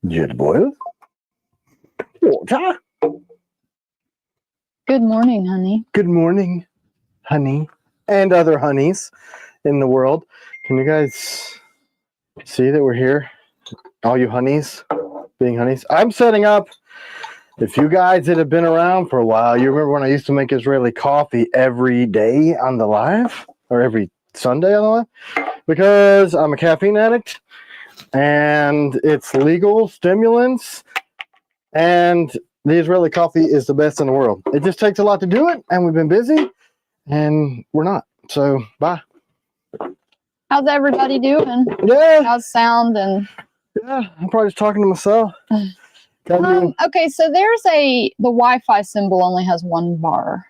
Jet boil. Water. Good morning, honey. Good morning, honey, and other honeys in the world. Can you guys see that we're here? All you honeys, being honeys. I'm setting up. If you guys that have been around for a while, you remember when I used to make Israeli coffee every day on the live, or every Sunday on the live, because I'm a caffeine addict and it's legal stimulants, and the Israeli coffee is the best in the world. It just takes a lot to do it, and we've been busy, and we're not. So, bye. How's everybody doing? Yeah. How's sound and... Yeah, I'm probably just talking to myself. Okay, so there's the Wi-Fi symbol only has one bar.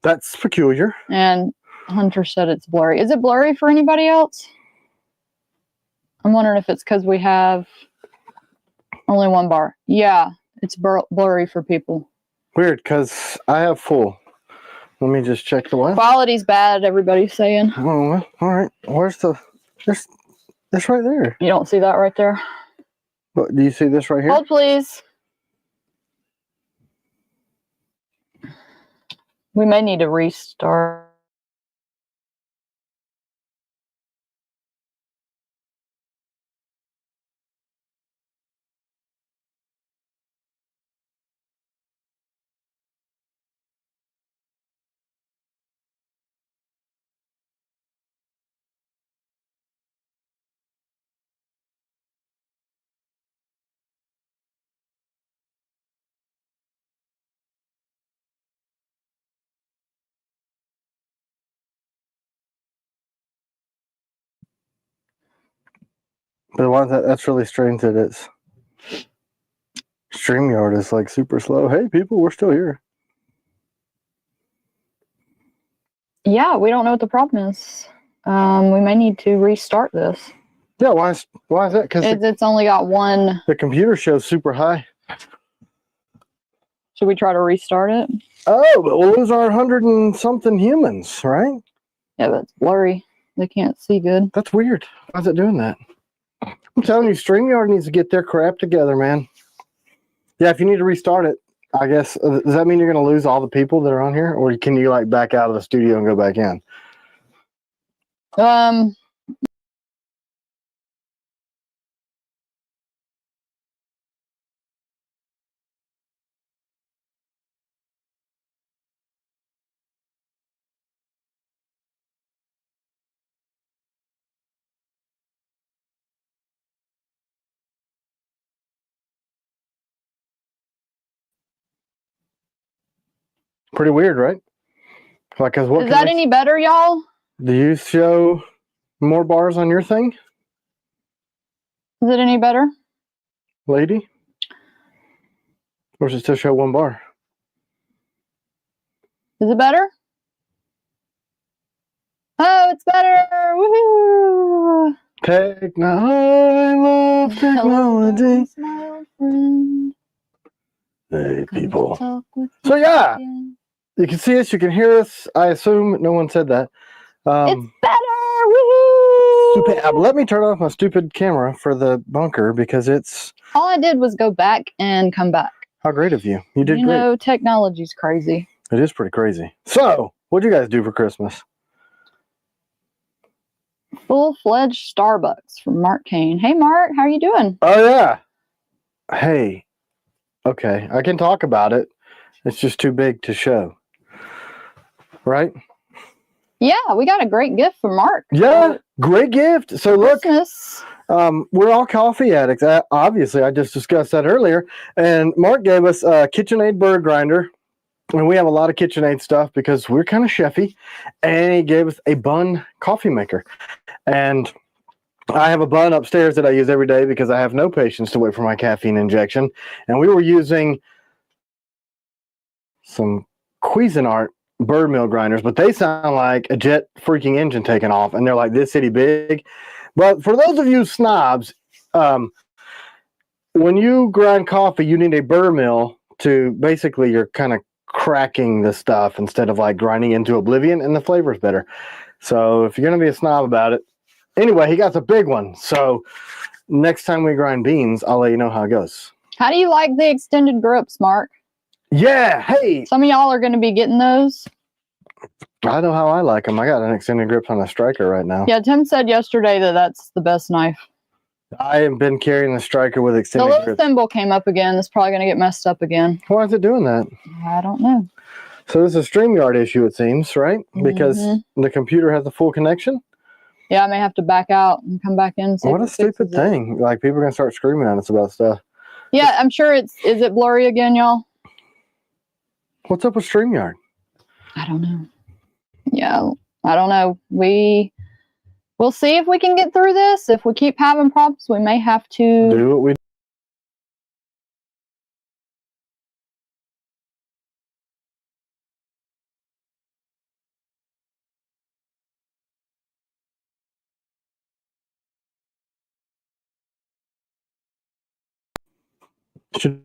That's peculiar. And Hunter said it's blurry. Is it blurry for anybody else? I'm wondering if it's because we have only one bar. Yeah, it's blurry for people. Weird, because I have full. Let me just check the what? Quality's bad, everybody's saying. Oh, well, all right. Where's the... It's right there. You don't see that right there? What, do you see this right here? Hold, please. We may need to restart. But why that's really strange that it's... StreamYard is like super slow. Hey, people, we're still here. Yeah, we don't know what the problem is. We may need to restart this. Yeah, why is that? Because it's only got one. The computer shows super high. Should we try to restart it? Oh, but we'll lose our 100 and something humans, right? Yeah, but it's blurry. They can't see good. That's weird. Why is it doing that? I'm telling you, StreamYard needs to get their crap together, man. Yeah, if you need to restart it, I guess. Does that mean you're going to lose all the people that are on here? Or can you, like, back out of the studio and go back in? Pretty weird, right? Like, cause what is that any better, y'all? Do you show more bars on your thing? Is it any better? Lady? Or does it still show one bar? Is it better? Oh, it's better! Woohoo! I love technology. Hey, people. So, yeah. You can see us, you can hear us. I assume no one said that. It's better! Woohoo! Stupid. Let me turn off my stupid camera for the bunker because it's... All I did was go back and come back. How great of you. You did great. You know, technology's crazy. It is pretty crazy. So, what'd you guys do for Christmas? Full-fledged Starbucks from Mark Kane. Hey, Mark, how are you doing? Oh, yeah. Hey. Okay, I can talk about it. It's just too big to show. Right? Yeah, we got a great gift from Mark. Yeah, great gift. So look, Christmas. We're all coffee addicts. Obviously, I just discussed that earlier. And Mark gave us a KitchenAid bird grinder. And we have a lot of KitchenAid stuff because we're kind of chefy. And he gave us a Bun coffee maker. And I have a Bun upstairs that I use every day because I have no patience to wait for my caffeine injection. And we were using some Cuisinart bird mill grinders, but they sound like a jet freaking engine taking off, and they're like this city big. But for those of you snobs, when you grind coffee, you need a burr mill to basically you're kind of cracking the stuff instead of like grinding into oblivion, and the flavor is better. So if you're gonna be a snob about it, anyway, he got the big one. So next time we grind beans, I'll let you know how it goes. How do you like the extended grips, Mark? Yeah, hey! Some of y'all are going to be getting those. I know how I like them. I got an extended grip on a striker right now. Yeah, Tim said yesterday that that's the best knife. I have been carrying the striker with The extended little grips. symbol came up again. It's probably going to get messed up again. Why is it doing that? I don't know. So this is a StreamYard issue, it seems, right? Because the computer has a full connection? Yeah, I may have to back out and come back in. What a stupid thing. Like, people are going to start screaming at us about stuff. Yeah, I'm sure is it blurry again, y'all? What's up with StreamYard? I don't know. Yeah, I don't know. We'll see if we can get through this. If we keep having problems, we may have to do what we should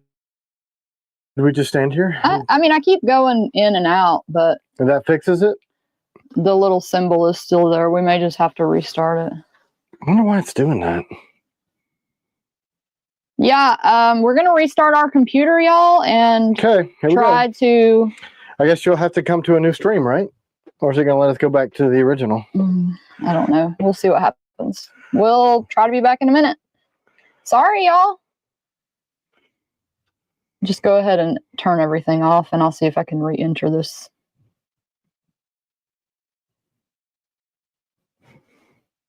we just stand here? I mean, I keep going in and out, but And that fixes it? the little symbol is still there. We may just have to restart it. I wonder why it's doing that. Yeah, we're gonna restart our computer, y'all, and Okay, here we try go. to. I guess you'll have to come to a new stream, right? Or is it going to let us go back to the original? I don't know. We'll see what happens. We'll try to be back in a minute. Sorry, y'all. Just go ahead and turn everything off, and I'll see if I can re-enter this.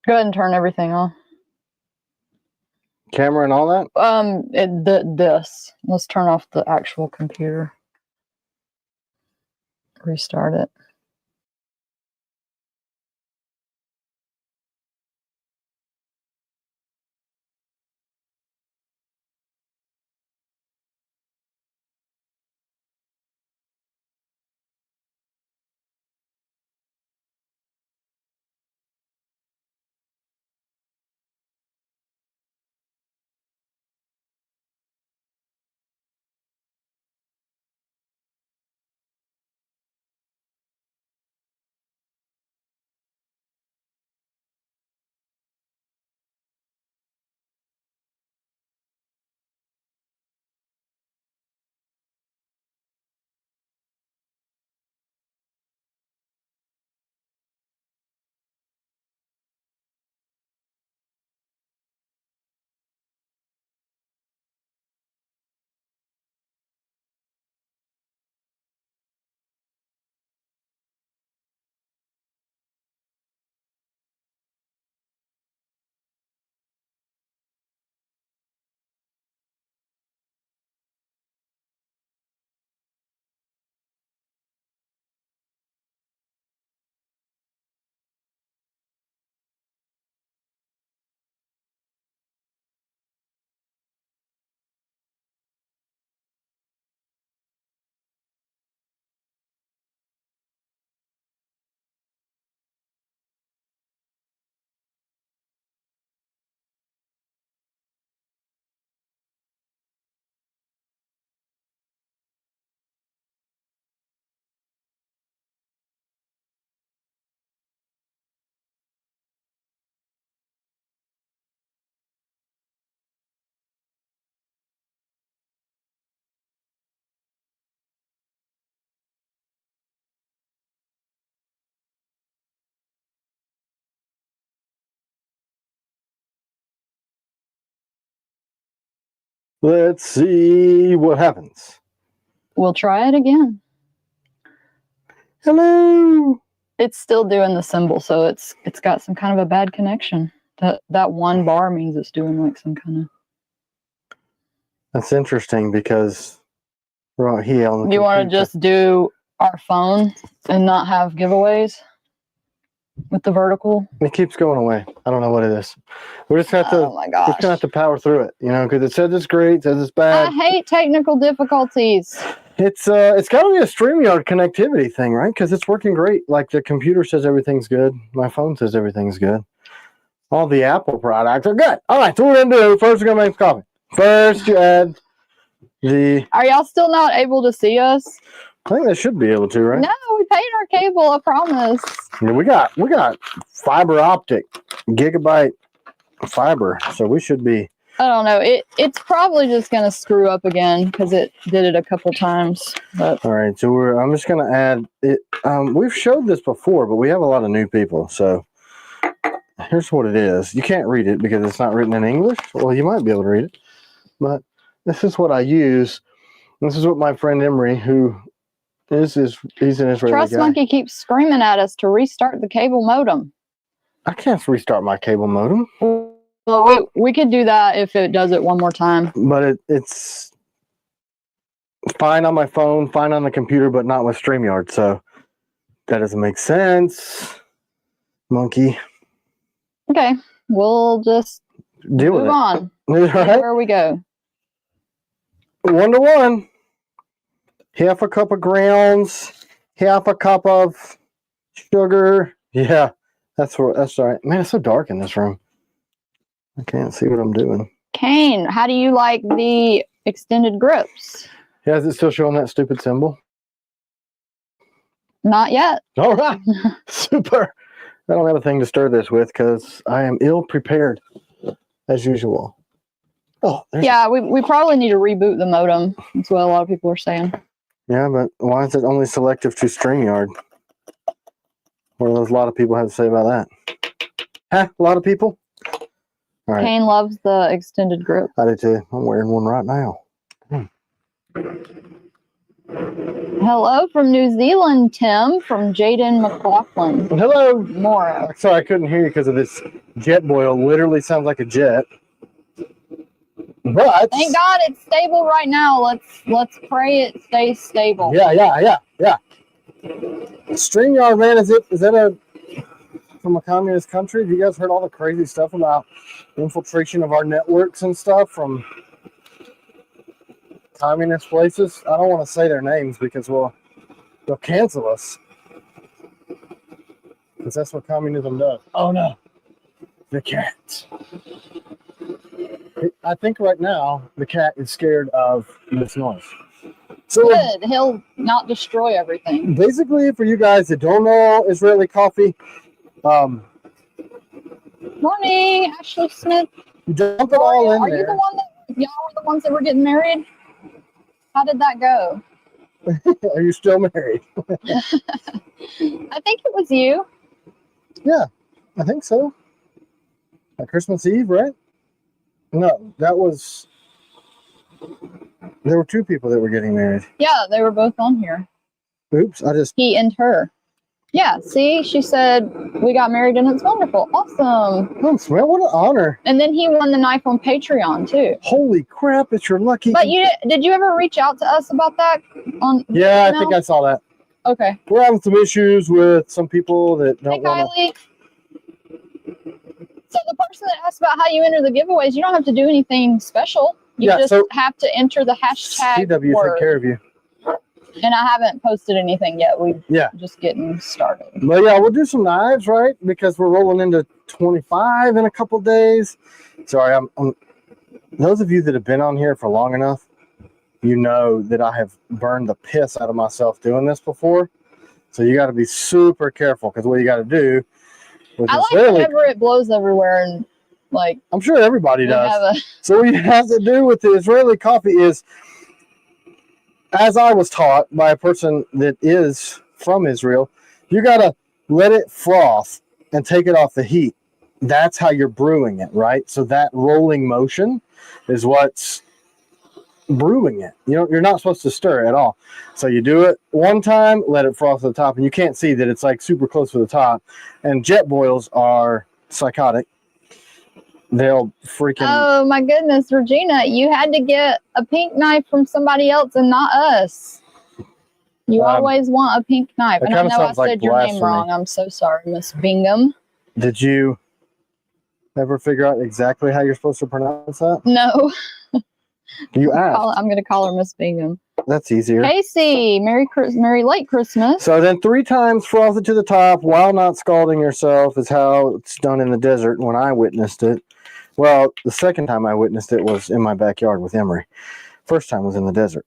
Go ahead and turn everything off. Camera and all that? This. Let's turn off the actual computer. Restart it. Let's see what happens. We'll try it again. Hello. It's still doing the symbol, so it's got some kind of a bad connection. That one bar means it's doing like some kind of. That's interesting because we're out here on the You want to computer. just do our phone and not have giveaways with the vertical? It keeps going away. I don't know what it is. We're just have to. Oh my We're gosh! just gonna have to power through it, you know, because it says it's great, it says it's bad. I hate technical difficulties. It's got to be a StreamYard connectivity thing, right? Because it's working great. Like the computer says everything's good. My phone says everything's good. All the Apple products are good. All right, so what we're gonna do first, we're gonna make coffee. First, you add the. Are y'all still not able to see us? I think they should be able to, right? No, we paid our cable. I promise. Yeah, we got fiber optic, gigabyte fiber, so we should be. I don't know. It's probably just gonna screw up again because it did it a couple times. But All right, so I'm just gonna add it. We've showed this before, but we have a lot of new people. So here's what it is. You can't read it because it's not written in English. Well, you might be able to read it, but this is what I use. This is what my friend Emery, who he's an Israeli Trust guy. Monkey keeps screaming at us to restart the cable modem. I can't restart my cable modem. Well, we could do that if it does it one more time. But it's fine on my phone, fine on the computer, but not with StreamYard. So that doesn't make sense, Monkey. Okay, we'll just Deal with move it. on. All right. Where we go. 1 to 1. Half a cup of grounds, half a cup of sugar. Yeah, that's all right. Man, it's so dark in this room. I can't see what I'm doing. Kane, how do you like the extended grips? Yeah, is it still showing that stupid symbol? Not yet. All right. Super. I don't have a thing to stir this with because I am ill prepared as usual. Oh, yeah, we probably need to reboot the modem. That's what a lot of people are saying. Yeah, but why is it only selective to StreamYard? What do a lot of people have to say about that? Huh? A lot of people? All right. Kane loves the extended grip. I do too. I'm wearing one right now. Hello from New Zealand, Tim, from Jaden McLaughlin. Hello. More. Sorry, I couldn't hear you because of this jet boil. Literally sounds like a jet. But thank God it's stable right now. Let's pray it stays stable. Yeah. StreamYard, man, is that from a communist country? Have you guys heard all the crazy stuff about infiltration of our networks and stuff from communist places? I don't want to say their names because they'll cancel us. Because that's what communism does. Oh no, the cat. I think right now the cat is scared of this noise. So good. He'll not destroy everything. Basically, for you guys that don't know Israeli coffee, morning, Ashley Smith. You dump it all in there. Are you the one that y'all were the ones that were getting married? How did that go? Are you still married? I think it was you. Yeah, I think so. At Christmas Eve, right? No, there were two people that were getting married. Yeah, they were both on here. Oops, he and her. Yeah, see, she said we got married and it's wonderful. Awesome. Thanks, man. What an honor. And then he won the knife on Patreon too. Holy crap, it's your lucky. But did you ever reach out to us about that? Yeah, I think I saw that. Okay. We're having some issues with some people that don't want to. So the person that asked about how you enter the giveaways, you don't have to do anything special. You just have to enter the hashtag CW word. Take care of you. And I haven't posted anything yet. We're just getting started. But yeah, we'll do some knives, right? Because we're rolling into 25 in a couple days. Sorry, I'm those of you that have been on here for long enough, you know that I have burned the piss out of myself doing this before. So you got to be super careful because what you got to do. I like whenever it blows everywhere and like. I'm sure everybody does. So what you have to do with the Israeli coffee is, as I was taught by a person that is from Israel, you got to let it froth and take it off the heat. That's how you're brewing it, right? So that rolling motion is what's brewing it. You're not supposed to stir it at all. So you do it one time, let it froth to the top, and you can't see that it's like super close to the top. And jet boils are psychotic. They'll freaking. Oh my goodness, Regina, you had to get a pink knife from somebody else and not us. You always want a pink knife. And I know I said your name wrong. I'm so sorry, Miss Bingham. Did you ever figure out exactly how you're supposed to pronounce that? No. You asked. I'm going to call her Miss Bingham. That's easier. Casey, Merry late Christmas. So then 3 times froth it to the top while not scalding yourself is how it's done in the desert when I witnessed it. Well, the second time I witnessed it was in my backyard with Emery. First time was in the desert.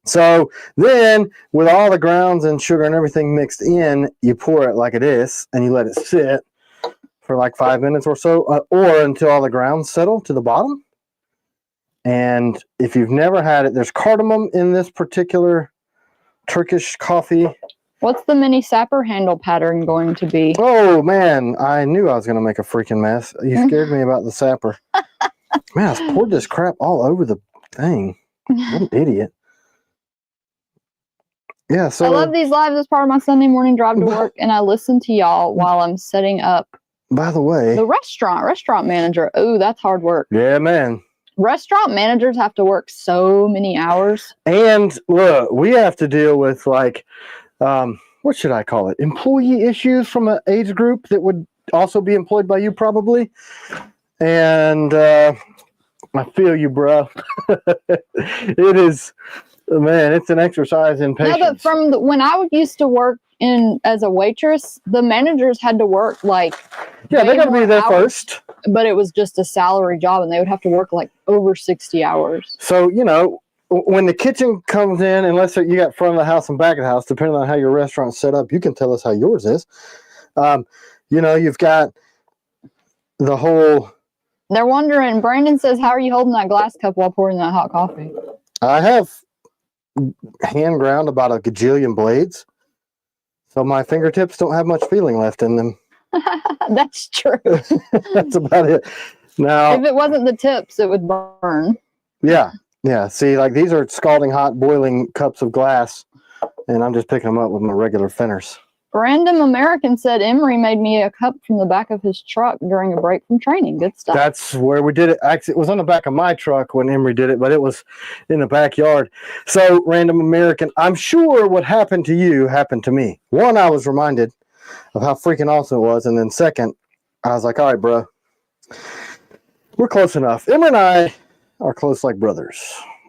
So then with all the grounds and sugar and everything mixed in, you pour it like it is and you let it sit for like 5 minutes or so, or until all the grounds settle to the bottom. And if you've never had it, there's cardamom in this particular Turkish coffee. What's the mini sapper handle pattern going to be? Oh man, I knew I was going to make a freaking mess. You scared me about the sapper. Man, I poured this crap all over the thing. What an idiot. Yeah, so I love these lives as part of my Sunday morning drive to work, and I listen to y'all while I'm setting up by the way, the restaurant manager. Oh, that's hard work. Yeah, man. Restaurant managers have to work so many hours. And look, we have to deal with like, what should I call it? Employee issues from an age group that would also be employed by you probably. And I feel you, bro. It is, man, it's an exercise in patience. No, but from when I used to work as a waitress, the managers had to work like they got to be there first. But it was just a salary job, and they would have to work like over 60 hours. So, when the kitchen comes in, unless you got front of the house and back of the house, depending on how your restaurant's set up, you can tell us how yours is. You've got the whole... They're wondering, Brandon says, how are you holding that glass cup while pouring that hot coffee? I have hand ground about a gajillion blades, so my fingertips don't have much feeling left in them. That's true. That's about it. Now, if it wasn't the tips, it would burn. Yeah. See, like these are scalding hot, boiling cups of glass, and I'm just picking them up with my regular thinners. Random American said Emery made me a cup from the back of his truck during a break from training. Good stuff. That's where we did it. Actually, it was on the back of my truck when Emery did it, but it was in the backyard. So, Random American, I'm sure what happened to you happened to me. One, I was reminded of how freaking awesome it was, and then second, I was like, all right, bro, we're close enough. Emery and I are close like brothers,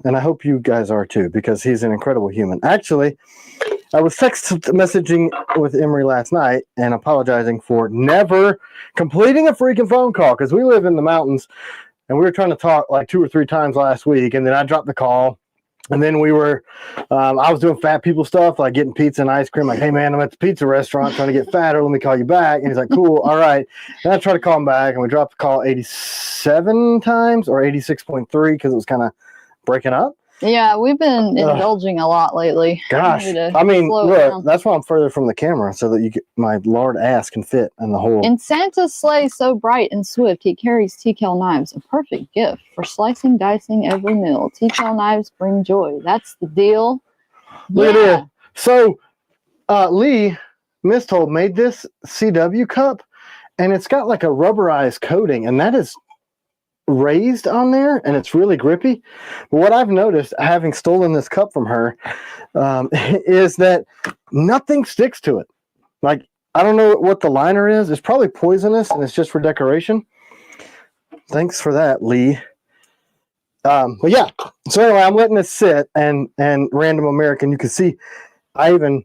and I hope you guys are too, because he's an incredible human. Actually, I was text messaging with Emery last night and apologizing for never completing a freaking phone call, because we live in the mountains, and we were trying to talk like 2 or 3 times last week, and then I dropped the call. And then we were, I was doing fat people stuff, like getting pizza and ice cream. Like, hey, man, I'm at the pizza restaurant trying to get fatter. Let me call you back. And he's like, cool, all right. And I tried to call him back, and we dropped the call 87 times or 86.3 because it was kind of breaking up. Yeah, we've been indulging a lot lately. Gosh, I mean, look, that's why I'm further from the camera, so that my lard ass can fit in the hole. In Santa's sleigh, so bright and swift, he carries T.Kell knives, a perfect gift for slicing, dicing every meal. T.Kell knives bring joy. That's the deal. Look at it. So, Lee Mistold made this CW cup, and it's got like a rubberized coating, and that is raised on there, and it's really grippy. But what I've noticed, having stolen this cup from her, is that nothing sticks to it. Like, I don't know what the liner is. It's probably poisonous, and it's just for decoration. Thanks for that, Lee. But yeah, so anyway, I'm letting this sit, and Random American, you can see, I even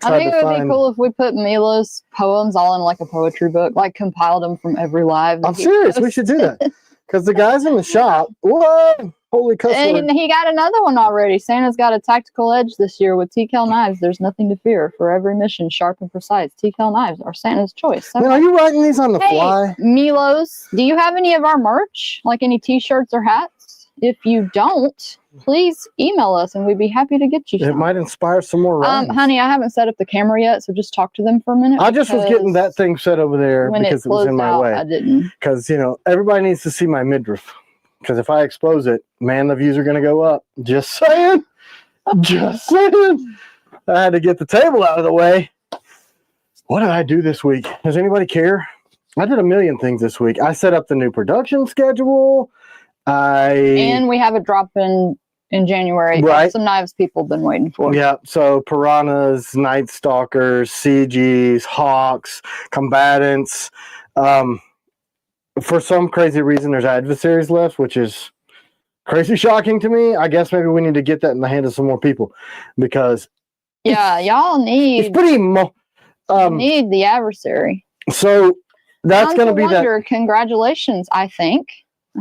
I think it would be cool if we put Mila's poems all in like a poetry book, like compiled them from every live. I'm serious. We should do that. Because the guys in the shop, whoa, holy cuss word. And he got another one already. Santa's got a tactical edge this year with T.Kell knives. There's nothing to fear. For every mission, sharp and precise. T.Kell knives are Santa's choice. Man, are you writing these on the fly? Milos, do you have any of our merch? Like any t-shirts or hats? If you don't, please email us and we'd be happy to get you some. It might inspire some more rhymes. Honey, I haven't set up the camera yet, so just talk to them for a minute. I just was getting that thing set over there because it was in my way. I didn't. Because, everybody needs to see my midriff. Because if I expose it, man, the views are going to go up. Just saying. Just saying. I had to get the table out of the way. What did I do this week? Does anybody care? I did a million things this week. I set up the new production schedule. And we have a drop in January. Right. Some knives people have been waiting for. Yeah. So piranhas, night stalkers, CGs, hawks, combatants. For some crazy reason, there's adversaries left, which is crazy shocking to me. I guess maybe we need to get that in the hands of some more people, because y'all need. It's pretty. Need the adversary. So that's going to be that. Congratulations, I think.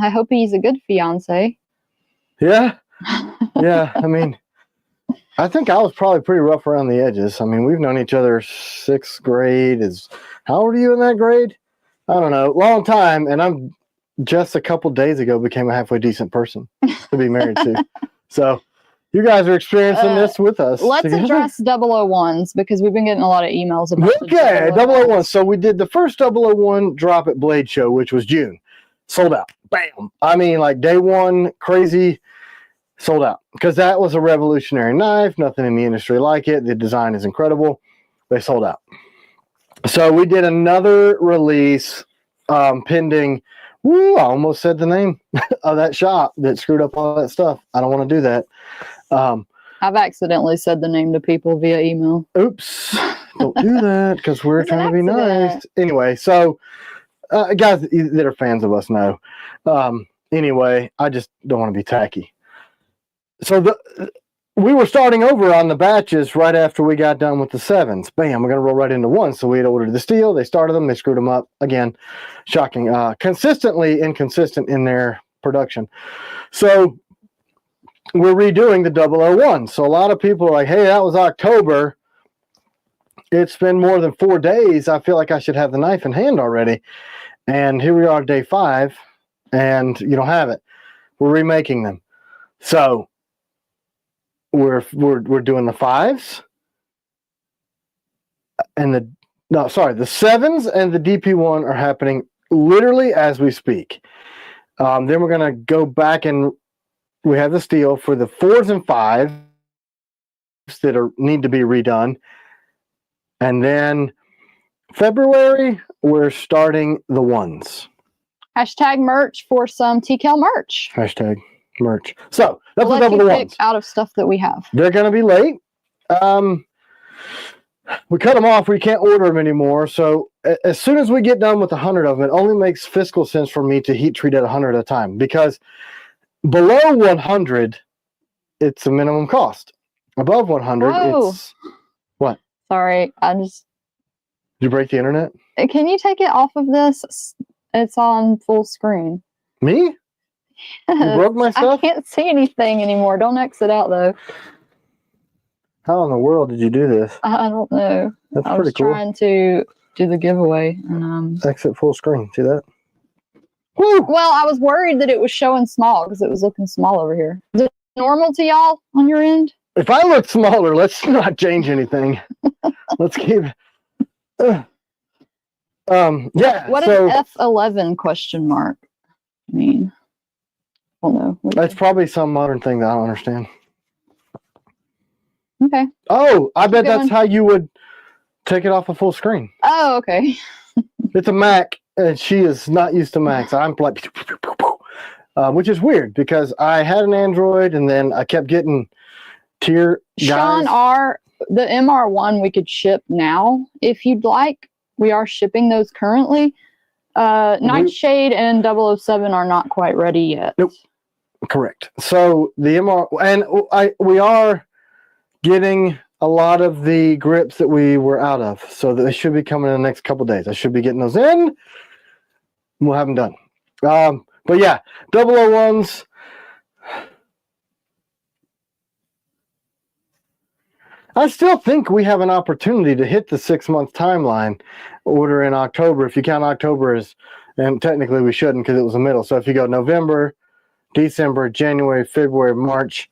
I hope he's a good fiance. Yeah. Yeah. I mean, I think I was probably pretty rough around the edges. I mean, we've known each other 6th grade. How old are you in that grade? I don't know, long time, and I'm just a couple days ago became a halfway decent person to be married to. So you guys are experiencing this with us. Let's together. address 001s because we've been getting a lot of emails about Okay, the 001. So we did the first 001 drop at Blade Show, which was June. Sold out. Bam. I mean, like day one, crazy, sold out. Because that was a revolutionary knife. Nothing in the industry like it. The design is incredible. They sold out. So we did another release pending. Woo, I almost said the name of that shop that screwed up all that stuff. I don't want to do that. I've accidentally said the name to people via email. Oops. Don't do that because we're It's an trying to be accident. nice. Anyway, so guys that are fans of us know. Anyway, I just don't want to be tacky. So we were starting over on the batches right after we got done with the 7s. Bam, we're going to roll right into 1. So we had ordered the steel. They started them. They screwed them up. Again, shocking. Consistently inconsistent in their production. So we're redoing the 001. So a lot of people are like, hey, that was October. It's been more than 4 days. I feel like I should have the knife in hand already. And here we are, day 5, and you don't have it. We're remaking them. So we're doing the 5s and the 7s and the DP1 are happening literally as we speak. Then we're gonna go back and we have the steel for the 4s and 5s that need to be redone. And then February, we're starting the 1s. Hashtag merch for some T.Kell merch. Hashtag merch. So that's We'll what's up let with the you pick 1s. out of stuff that we have. They're going to be late. We cut them off. We can't order them anymore. So as soon as we get done with 100 of them, it only makes fiscal sense for me to heat treat at 100 at a time, because below 100, it's a minimum cost. Above 100, Whoa. it's what? Sorry, Did you break the internet? Can you take it off of this? It's on full screen. Me? You broke my stuff? I can't see anything anymore. Don't exit out though. How in the world did you do this? I don't know. That's I pretty was cool. trying to do the giveaway, and Exit full screen. See that? Woo! well, I was worried that it was showing small because it was looking small over here. Is it normal to y'all on your end? If I look smaller, let's not change anything. Let's keep. Yeah. What so is F11 question mark? I mean, I don't know. that's probably some modern thing that I don't understand. Okay. Oh, I bet going. that's how you would take it off a full screen. Oh, okay. It's a Mac, and she is not used to Macs. I'm like, which is weird because I had an Android, and then I kept getting tier Sean guys. R, the MR1 we could ship now if you'd like. We are shipping those currently. Nightshade and 007 are not quite ready yet. Nope. Correct. So the MR, and we are getting a lot of the grips that we were out of, so they should be coming in the next couple days. I should be getting those in. We'll have them done. But yeah, 001s. I still think we have an opportunity to hit the 6-month timeline order in October. If you count October as, and technically we shouldn't because it was the middle. So if you go November, December, January, February, March,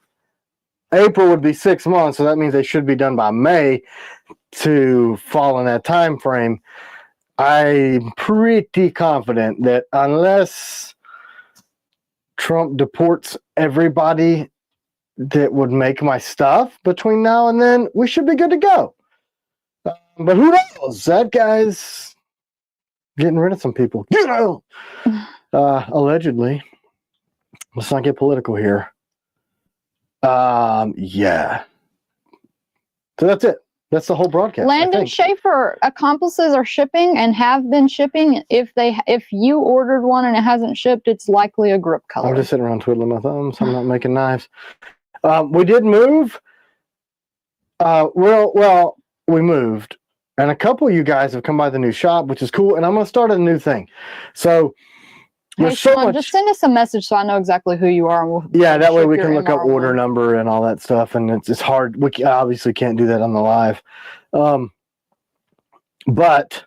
April would be 6 months. So that means they should be done by May to fall in that time frame. I'm pretty confident that unless Trump deports everybody that would make my stuff between now and then, we should be good to go. But who knows? That guy's getting rid of some people. You know, allegedly. Let's not get political here. Yeah. So that's it. That's the whole broadcast. Landon Schaefer, accomplices are shipping and have been shipping. If you ordered one and it hasn't shipped, it's likely a grip color. I'm just sitting around twiddling my thumbs. I'm not making knives. We did move. Well, we moved, and a couple of you guys have come by the new shop, which is cool. And I'm going to start a new thing. So there's so much. Just send us a message so I know exactly who you are. And Yeah, that way we can look up MR1. order number and all that stuff. And it's hard. We obviously can't do that on the live. But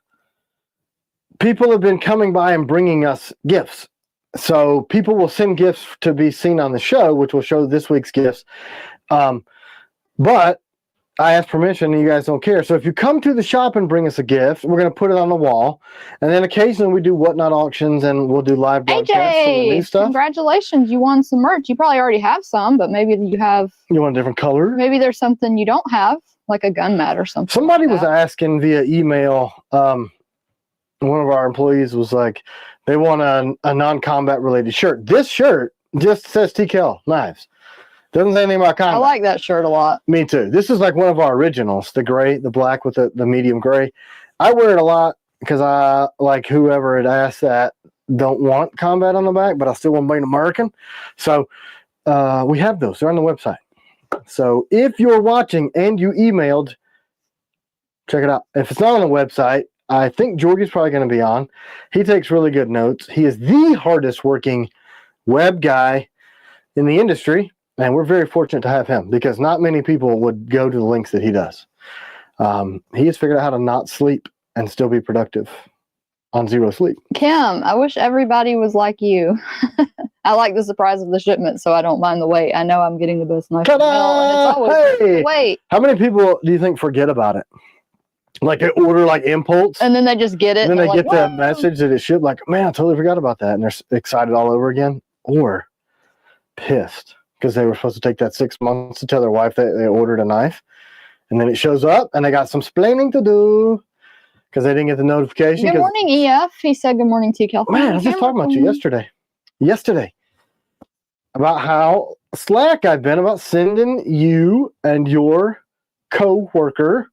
people have been coming by and bringing us gifts. So people will send gifts to be seen on the show, which will show this week's gifts. But I asked permission and you guys don't care. So if you come to the shop and bring us a gift, we're going to put it on the wall. And then occasionally we do whatnot auctions and we'll do live broadcasts of the new AJ, stuff. congratulations. You won some merch. You probably already have some, but maybe you have. You want a different color? Maybe there's something you don't have, like a gun mat or something. Somebody like was asking via email. One of our employees was like, they want a non-combat related shirt. This shirt just says T.Kell Knives. Doesn't say anything about combat. I like that shirt a lot. Me too. This is like one of our originals, the gray, the black with the medium gray. I wear it a lot because I, like whoever had asked that, don't want combat on the back, but I still want to be an American. So we have those. They're on the website. So if you're watching and you emailed, check it out. If it's not on the website, I think Georgie's probably going to be on. He takes really good notes. He is the hardest working web guy in the industry, and we're very fortunate to have him because not many people would go to the links that he does. He has figured out how to not sleep and still be productive on zero sleep. Kim, I wish everybody was like you. I like the surprise of the shipment, so I don't mind the wait. I know I'm getting the best knife in the mail, and it's always Hey! wait. How many people do you think forget about it? Like they order like impulse, And then they just get it. and then they they're get like, the message that it shipped. Like, man, I totally forgot about that, and they're excited all over again, or pissed because they were supposed to take that 6 months to tell their wife that they ordered a knife, and then it shows up, and they got some splaining to do because they didn't get the notification. Good morning, EF. He said, "Good morning, T.Kell." Man, I was just talking about you yesterday, about how slack I've been about sending you and your co-worker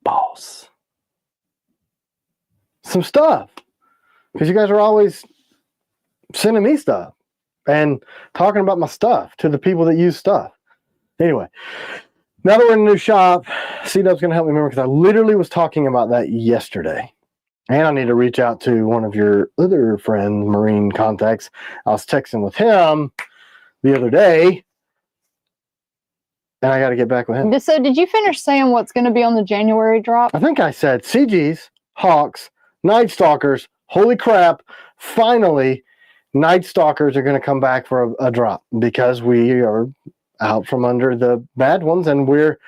boss some stuff because you guys are always sending me stuff and talking about my stuff to the people that use stuff. Anyway, now that we're in a new shop, C-Dub's going to help me remember because I literally was talking about that yesterday. And I need to reach out to one of your other friends, Marine contacts. I was texting with him the other day, and I got to get back with him. So, did you finish saying what's going to be on the January drop? I think I said CGs, Hawks, Night Stalkers. Holy crap. Finally, Night Stalkers are going to come back for a drop because we are out from under the bad ones, and we're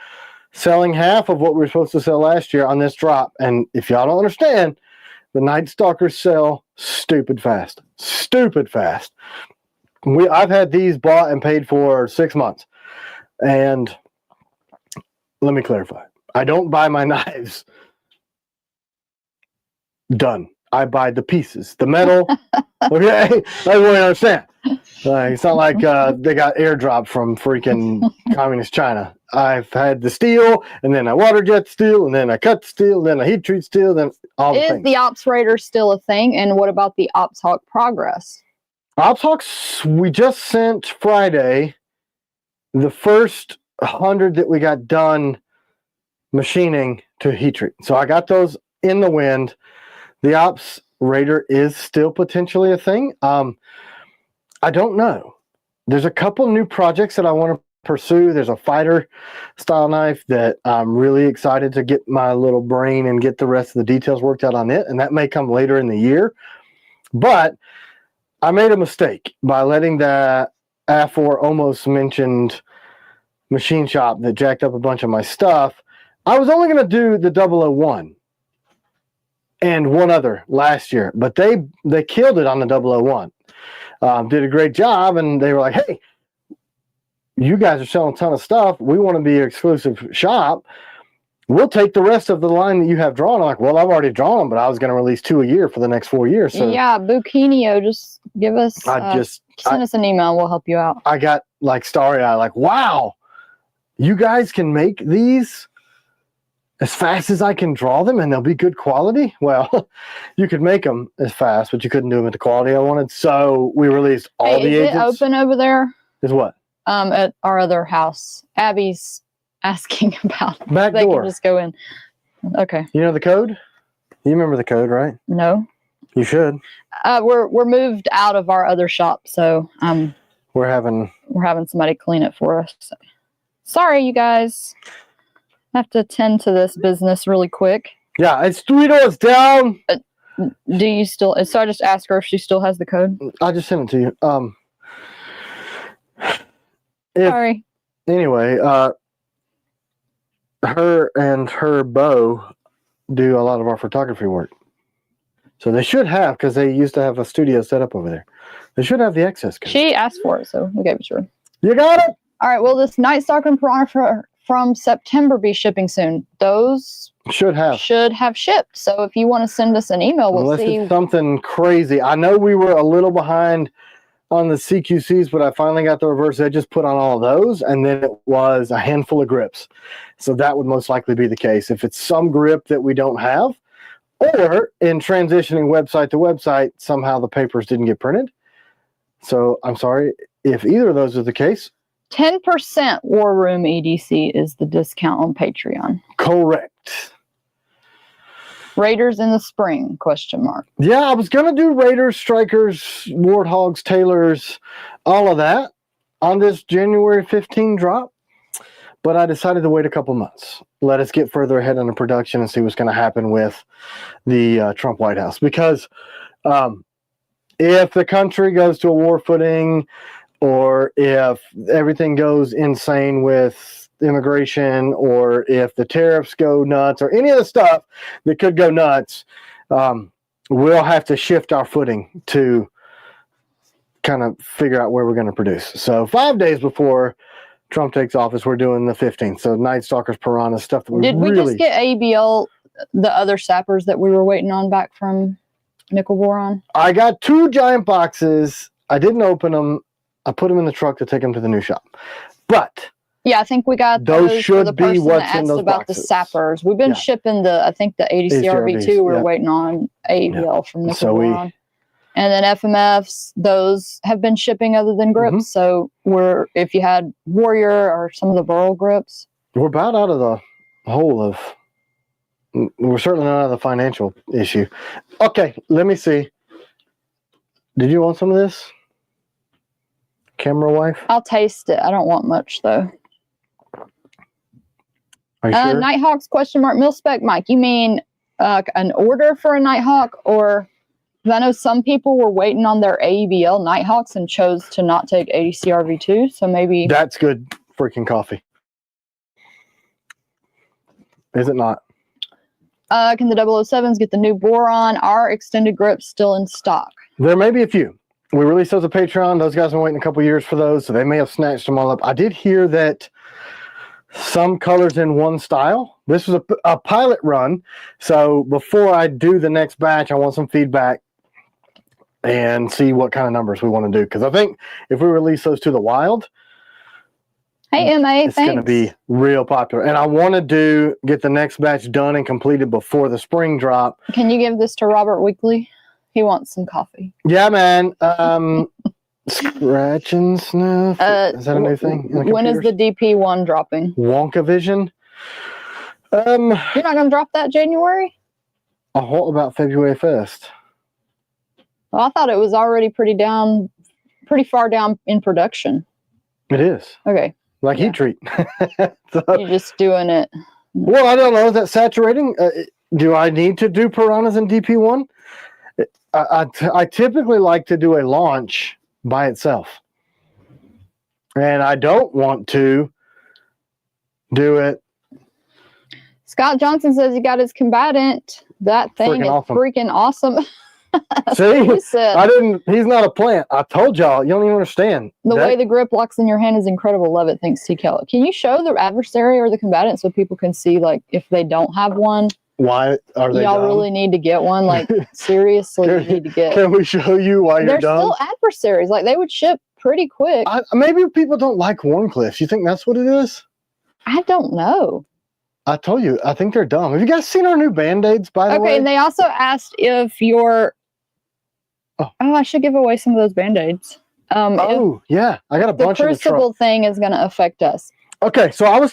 selling half of what we were supposed to sell last year on this drop. And if y'all don't understand, the Night Stalkers sell stupid fast. Stupid fast. I've had these bought and paid for 6 months. And let me clarify. I don't buy my knives done. I buy the pieces, the metal. Okay? Everyone understand. It's not like they got airdrop from freaking communist China. I've had the steel, and then I water jet steel, and then I cut steel, then I heat treat steel, then all the things. Is the Ops Raider still a thing? And what about the Ops Hawk Progress? Ops Hawks, we just sent Friday the first 100 that we got done machining to heat treat. So I got those in the wind. The Ops Raider is still potentially a thing. I don't know. There's a couple new projects that I want to pursue. There's a fighter style knife that I'm really excited to get my little brain and get the rest of the details worked out on it. And that may come later in the year. But I made a mistake by letting that AFOR almost mentioned machine shop that jacked up a bunch of my stuff. I was only going to do the 001 and one other last year, but they killed it on the 001. Did a great job, and they were like, hey, you guys are selling a ton of stuff. We want to be your exclusive shop. We'll take the rest of the line that you have drawn. I'm like, well, I've already drawn them, but I was going to release 2 a year for the next 4 years. So yeah, Bukinio, just give us, send us an email. We'll help you out. I got like starry-eyed, like, wow, you guys can make these as fast as I can draw them and they'll be good quality. Well, you could make them as fast, but you couldn't do them at the quality I wanted. So we released all the agents. Is it open over there? Is what? At our other house. Abby's asking about it. Back They door. can just go in. Okay. You know the code? You remember the code, right? No. You should. We're moved out of our other shop, so We're having somebody clean it for us. So. Sorry, you guys. I have to attend to this business really quick. Yeah, it's 3 doors down. Do you still? So I just asked her if she still has the code. I just sent it to you. Sorry. Anyway, her and her beau do a lot of our photography work. So they should have, because they used to have a studio set up over there. They should have the access code. She asked for it, so we gave it to her. You got it? All right. Will this Night Stalker and Piranha from September be shipping soon? Those should have shipped. So if you want to send us an email, we'll Unless see. it's something crazy. I know we were a little behind on the CQCs, but I finally got the reverse edges just put on all of those, and then it was a handful of grips. So that would most likely be the case. If it's some grip that we don't have, or in transitioning website to website, somehow the papers didn't get printed. So I'm sorry if either of those is the case. 10% War Room EDC is the discount on Patreon. Correct. Raiders in the spring, ? Yeah, I was going to do Raiders, Strikers, Warthogs, Taylors, all of that on this January 15 drop. But I decided to wait a couple months. Let us get further ahead in the production and see what's going to happen with the Trump White House. Because if the country goes to a war footing, or if everything goes insane with immigration, or if the tariffs go nuts, or any of the stuff that could go nuts, we'll have to shift our footing to kind of figure out where we're going to produce. So 5 days before Trump takes office, we're doing the 15th. So Night Stalkers, Piranhas, stuff that we Did we really... just get ABL, the other sappers that we were waiting on back from Nickel Boron? I got 2 giant boxes. I didn't open them. I put them in the truck to take them to the new shop. But yeah, I think we got those for the should be person what's that in asked those about boxes. The sappers. We've been shipping I think the 80 CRV2. We were waiting on ABL from Nickel Boron. And then FMFs, those have been shipping other than grips. So if you had Warrior or some of the Burl grips. We're about out of the hole of... We're certainly not out of the financial issue. Okay, let me see. Did you want some of this? Camera wife? I'll taste it. I don't want much, though. Are you sure? Nighthawks, ? Mil-spec Mike, you mean an order for a Nighthawk? Or... I know some people were waiting on their AEBL Nighthawks and chose to not take 80 CRV2, so maybe... That's good freaking coffee. Is it not? Can the 007s get the new Boron? Are extended grips still in stock? There may be a few. We released those on Patreon. Those guys have been waiting a couple years for those, so they may have snatched them all up. I did hear that some colors in one style. This was a pilot run, so before I do the next batch, I want some feedback and see what kind of numbers we want to do. Because I think if we release those to the wild, hey, MA, it's going to be real popular. And I want to get the next batch done and completed before the spring drop. Can you give this to Robert Weekly? He wants some coffee. Yeah, man. Scratch and sniff. Is that a new thing? When is the DP1 dropping? Wonka Vision. You're not going to drop that January? What about February 1st? Well, I thought it was already pretty far down in production. It is. Okay. Like heat treat. So, you're just doing it. Well, I don't know. Is that saturating? Do I need to do Piranhas in DP1? I typically like to do a launch by itself. And I don't want to do it. Scott Johnson says he got his combatant. That thing is freaking awesome. See, he's not a plant. I told y'all, you don't even understand. The way the grip locks in your hand is incredible. Love it. Thanks, T.Kell. Can you show the adversary or the combatant so people can see, like, if they don't have one? Why are they Y'all really need to get one? Like, seriously, you need to get. Can we show you why you're dumb? They're still adversaries. Like, they would ship pretty quick. Maybe people don't like Warncliffs. You think that's what it is? I don't know. I told you, I think they're dumb. Have you guys seen our new Band-Aids, by the way? Okay, and they also asked if your... Oh, I should give away some of those Band-Aids. Yeah. I got a bunch in the truck. The Crucible thing is going to affect us. Okay, so I was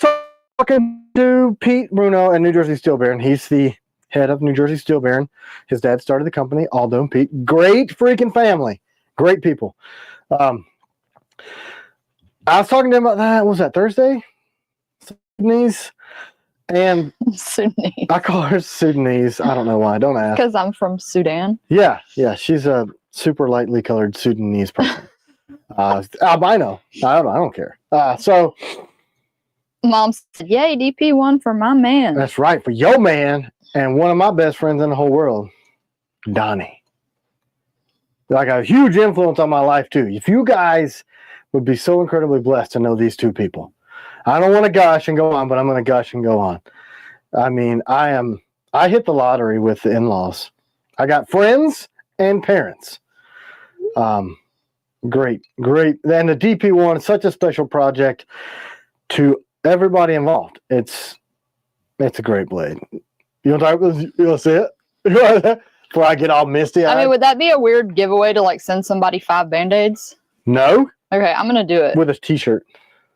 talking to Pete Bruno at New Jersey Steel Baron. He's the head of New Jersey Steel Baron. His dad started the company, Aldo and Pete. Great freaking family. Great people. I was talking to him about that. What was that, Thursday? And Sudanese. I call her Sudanese. I don't know why. Don't ask. Because I'm from Sudan. Yeah. She's a super lightly colored Sudanese person. Albino. I don't care. So Mom said, "Yay, DP1 for my man." that's right, for your man and one of my best friends in the whole world, Donnie. Like a huge influence on my life too. If you guys would be so incredibly blessed to know these two people. I don't want to gush and go on, but I'm going to gush and go on. I mean, I hit the lottery with the in-laws. I got friends and parents. Great. And the DP1 is such a special project to everybody involved. It's a great blade. You want to see it? Before I get all misty. I mean, would that be a weird giveaway to like send somebody 5 Band-Aids? No. Okay, I'm gonna do it With a t-shirt.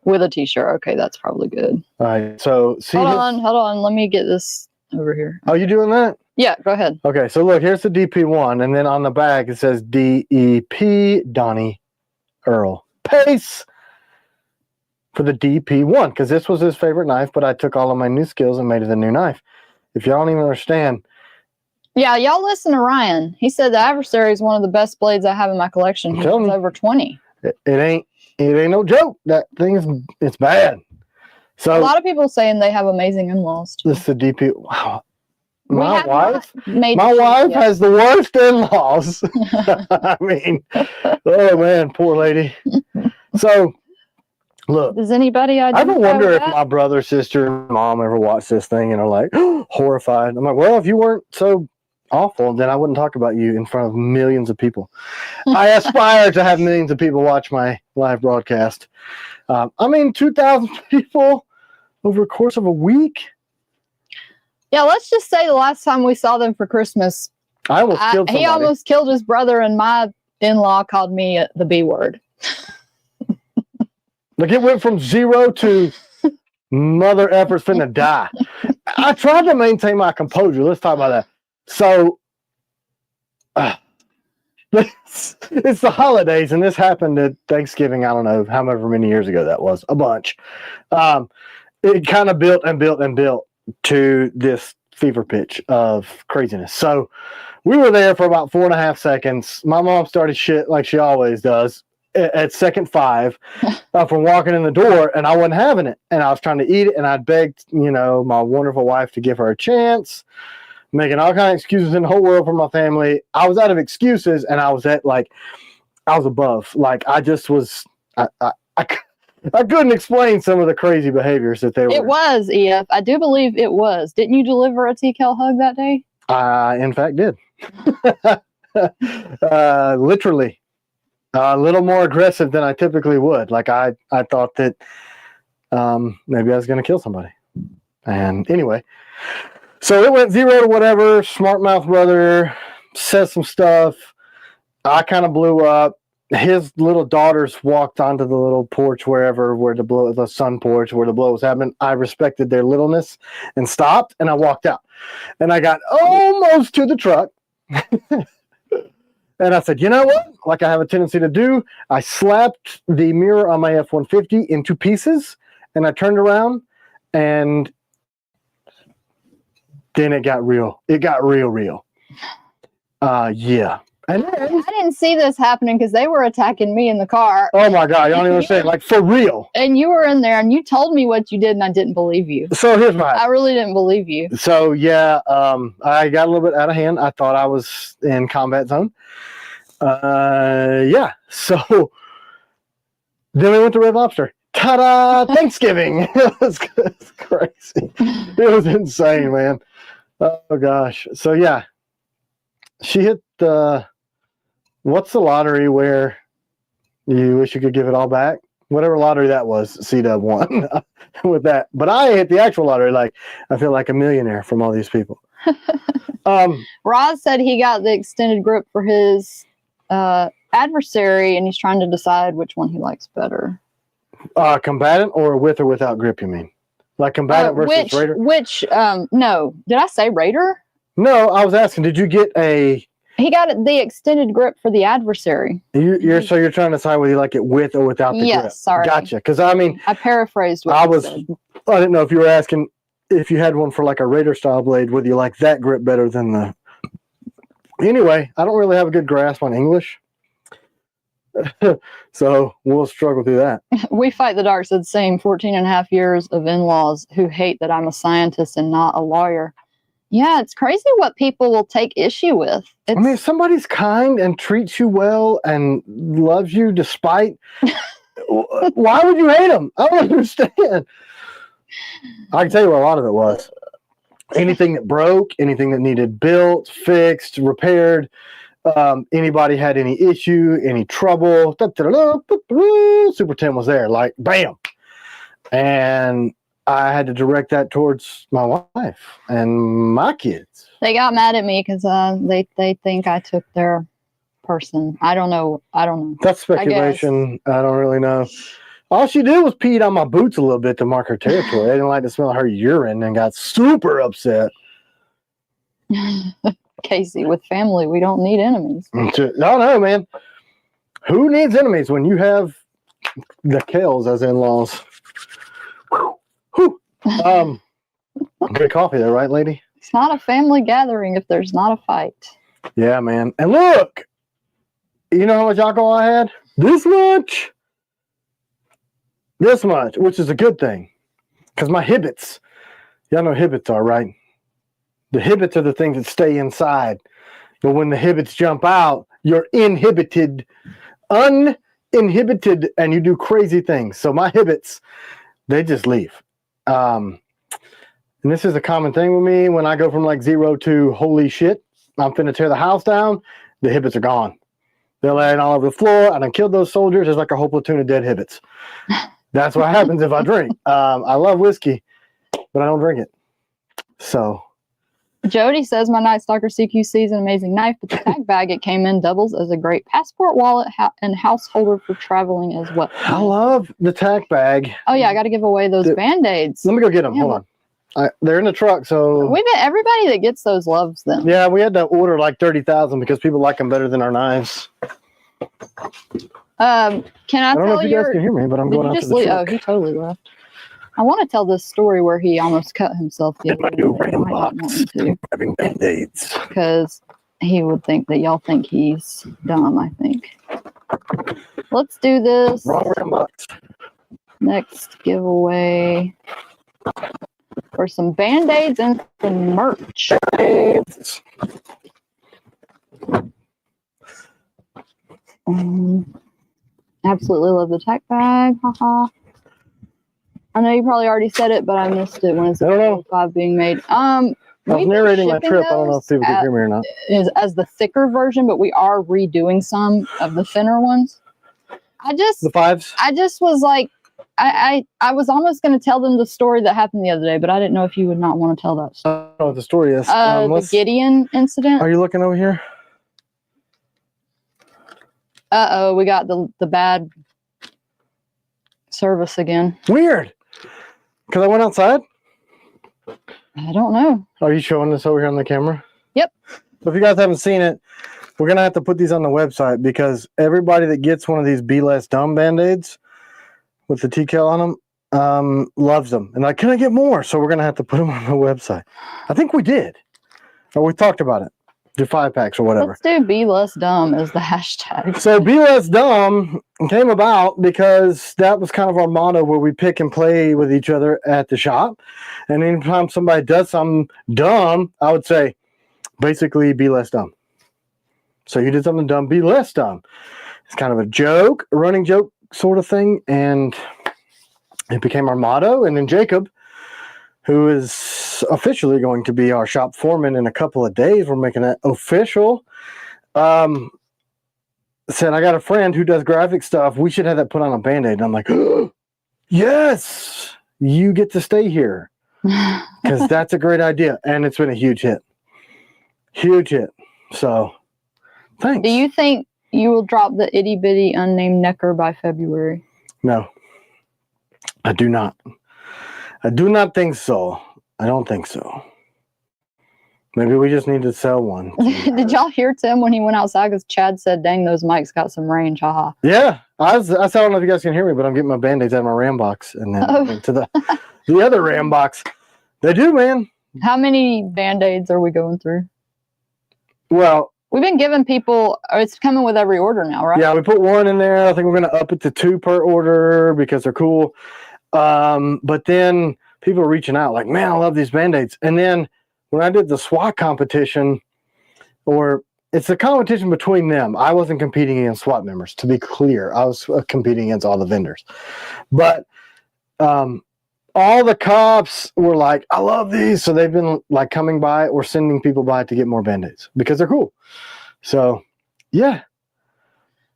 with a t-shirt. Okay, that's probably good. All right. So see. Hold on. Let me get this over here. Oh, you doing that? Yeah, go ahead. Okay. So look, here's the DP1, and then on the back it says DEP Donnie Earl Pace for the DP1 because this was his favorite knife, but I took all of my new skills and made it a new knife. If y'all don't even understand. Yeah, y'all listen to Ryan. He said the Adversary is one of the best blades I have in my collection. He has over 20. It ain't no joke. That thing it's bad. So A lot of people saying they have amazing in-laws too. this is the DP. Wow. We My have wife not made My it wife yet. has the worst in-laws. I mean, oh man, poor lady. So, look, Does anybody I identify ever wonder with if that? my brother, sister, and mom ever watch this thing and are like horrified. I'm like, well, if you weren't so awful, then I wouldn't talk about you in front of millions of people. I aspire to have millions of people watch my live broadcast. 2,000 people over the course of a week. Yeah, let's just say the last time we saw them for Christmas, I almost killed somebody. he almost killed his brother, and my in-law called me the B word. Like it went from 0 to mother effort's finna die. I tried to maintain my composure. Let's talk about that. So, it's the holidays, and this happened at Thanksgiving. I don't know however many years ago that was. A bunch. It kind of built and built and built to this fever pitch of craziness. So we were there for about 4.5 seconds. My mom started shit like she always does at second 5 from walking in the door, and I wasn't having it. And I was trying to eat it, and I begged, my wonderful wife to give her a chance, making all kinds of excuses in the whole world for my family. I was out of excuses, and I was above. Like I just was, I couldn't explain some of the crazy behaviors that they were. It was, EF. I do believe it was. Didn't you deliver a T.Kell hug that day? I, in fact, did. Literally. A little more aggressive than I typically would. Like, I thought that maybe I was going to kill somebody. And anyway, so it went 0 to whatever. Smart mouth brother says some stuff. I kind of blew up. His little daughters walked onto the little porch where the sun porch where the blow was happening. I respected their littleness and stopped, and I walked out. And I got almost to the truck. And I said, you know what? Like I have a tendency to do, I slapped the mirror on my F-150 into pieces, and I turned around, and then it got real. It got real. Yeah. And then, I didn't see this happening because they were attacking me in the car. oh my God, you don't even understand. Like, for real. And you were in there, and you told me what you did, and I didn't believe you. So here's my... I really didn't believe you. So, yeah, I got a little bit out of hand. I thought I was in combat zone. Yeah. So, then we went to Red Lobster. Ta-da! Thanksgiving! It was crazy. It was insane, man. Oh, gosh. So, yeah. She hit the... What's the lottery where you wish you could give it all back? Whatever lottery that was, C-Dub won with that. But I hit the actual lottery. Like, I feel like a millionaire from all these people. Roz said he got the extended grip for his Adversary, and he's trying to decide which one he likes better. Combatant or with or without grip, you mean? Like combatant versus Raider? No. Did I say Raider? No, I was asking, did you get a... He got the extended grip for the Adversary. So you're trying to decide whether you like it with or without the grip. Yes, sorry. Gotcha. Because I mean, I paraphrased what I you was... said. I didn't know if you were asking if you had one for like a Raider style blade, whether you like that grip better than the. Anyway, I don't really have a good grasp on English. So we'll struggle through that. We fight the dark said same 14 and a half years of in-laws who hate that I'm a scientist and not a lawyer. Yeah, it's crazy what people will take issue with. I mean, if somebody's kind and treats you well and loves you despite, why would you hate them? I don't understand. I can tell you what a lot of it was. Anything that broke, anything that needed built, fixed, repaired, anybody had any issue, any trouble, Super 10 was there, like bam. And I had to direct that towards my wife and my kids. They got mad at me because they think I took their person. I don't know. That's speculation. I don't really know. All she did was peed on my boots a little bit to mark her territory. I didn't like the smell of her urine and got super upset. Casey, with family, we don't need enemies. No, man. Who needs enemies when you have the Kells as in-laws? Whew. Good coffee there, right, lady? It's not a family gathering if there's not a fight. Yeah, man. And look, you know how much alcohol I had? This much. This much, which is a good thing. Because my hibbits, y'all know what hibbits are, right? The hibbits are the things that stay inside. But when the hibbits jump out, you're uninhibited, and you do crazy things. So my hibbits, they just leave. And this is a common thing with me. When I go from like 0 to holy shit, I'm finna tear the house down, the hibbits are gone. They're laying all over the floor. And I killed those soldiers. There's like a whole platoon of dead hibbits. That's what happens if I drink. I love whiskey, but I don't drink it. So. Jody says my Night Stalker CQC is an amazing knife, but the tag bag it came in doubles as a great passport, wallet, and householder for traveling as well. I love the tack bag. Oh yeah, I got to give away those Band-Aids. Let me go get them. Hold on. They're in the truck, so everybody that gets those loves them. Yeah, we had to order like 30,000 because people like them better than our knives. Can I don't know if you guys can hear me, but I'm going out to the truck. Oh, he totally left. I want to tell this story where he almost cut himself the other day. Having Band-Aids. Because he would think that y'all think he's dumb, I think. Let's do this. Next giveaway for some Band-Aids and some merch. Absolutely love the tech bag. Haha. I know you probably already said it, but I missed it when it's 5 being made. I was narrating my trip. I don't know if people can hear me or not. Is as the thicker version, but we are redoing some of the thinner ones. The 5s. I just was like, I was almost going to tell them the story that happened the other day, but I didn't know if you would not want to tell that story. I don't know what the story is. The Gideon incident. Are you looking over here? Uh-oh, we got the bad service again. Weird. Because I went outside? I don't know. Are you showing this over here on the camera? Yep. So if you guys haven't seen it, we're going to have to put these on the website because everybody that gets one of these Be Less Dumb Band-Aids with the T.Kell on them loves them. And like, can I get more? So we're going to have to put them on the website. I think we did. Or we talked about it. Do 5-packs or whatever. Let's do Be Less Dumb as the hashtag. So Be Less Dumb came about because that was kind of our motto where we pick and play with each other at the shop. And anytime somebody does something dumb, I would say, basically, be less dumb. So you did something dumb, be less dumb. It's kind of a joke, a running joke sort of thing. And it became our motto. And then Jacob, who is officially going to be our shop foreman in a couple of days, we're making that official, said, I got a friend who does graphic stuff. We should have that put on a Band-Aid. And I'm like, oh, yes, you get to stay here. Because that's a great idea. And it's been a huge hit. Huge hit. So, thanks. Do you think you will drop the itty-bitty unnamed necker by February? No. I do not. I do not think so. I don't think so. Maybe we just need to sell one. Did y'all hear Tim when he went outside? Because Chad said, dang, those mics got some range. Haha. Yeah. I don't know if you guys can hear me, but I'm getting my Band-Aids out of my Ram box and then into the other Ram box. They do, man. How many Band-Aids are we going through? Well, We've been giving people, it's coming with every order now, right? yeah, we put 1 in there. I think we're going to up it to 2 per order because they're cool. But then people are reaching out like, man, I love these Band-Aids. And then when I did the SWAT competition, or it's a competition between them. I wasn't competing against SWAT members, to be clear. I was competing against all the vendors. But all the cops were like, I love these. So they've been like coming by or sending people by to get more Band-Aids because they're cool. So, yeah.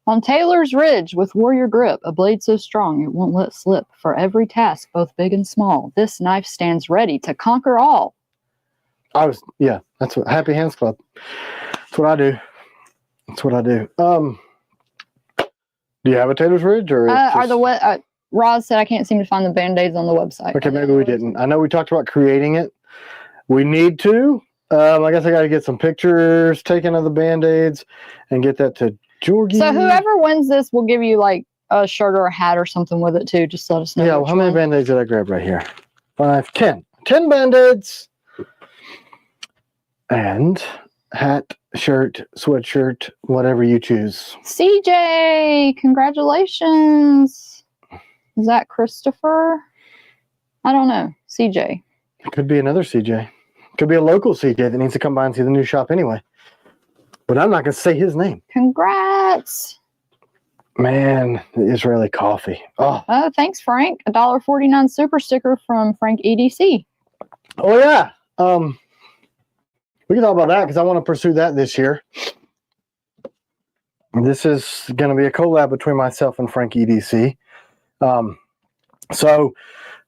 On Taylor's Ridge with Warrior Grip, a blade so strong it won't let slip. For every task, both big and small, this knife stands ready to conquer all. That's what Happy Hands Club. That's what I do. That's what I do. Do you have a Taylor's Ridge or? Roz said I can't seem to find the Band-Aids on the website. Okay, maybe we didn't. I know we talked about creating it. We need to. I guess I got to get some pictures taken of the Band-Aids and get that to Georgie. So whoever wins this will give you like a shirt or a hat or something with it too. Just let us know. Yeah, well, how many Band-Aids did I grab right here? 5, 10. 10 Band-Aids. And hat, shirt, sweatshirt, whatever you choose. CJ, congratulations. Is that Christopher? I don't know. CJ. It could be another CJ. Could be a local CJ that needs to come by and see the new shop anyway. But I'm not going to say his name. Congrats. Man, the Israeli coffee. Oh, thanks, Frank. $1.49 super sticker from Frank EDC. Oh, yeah. We can talk about that because I want to pursue that this year. This is going to be a collab between myself and Frank EDC. So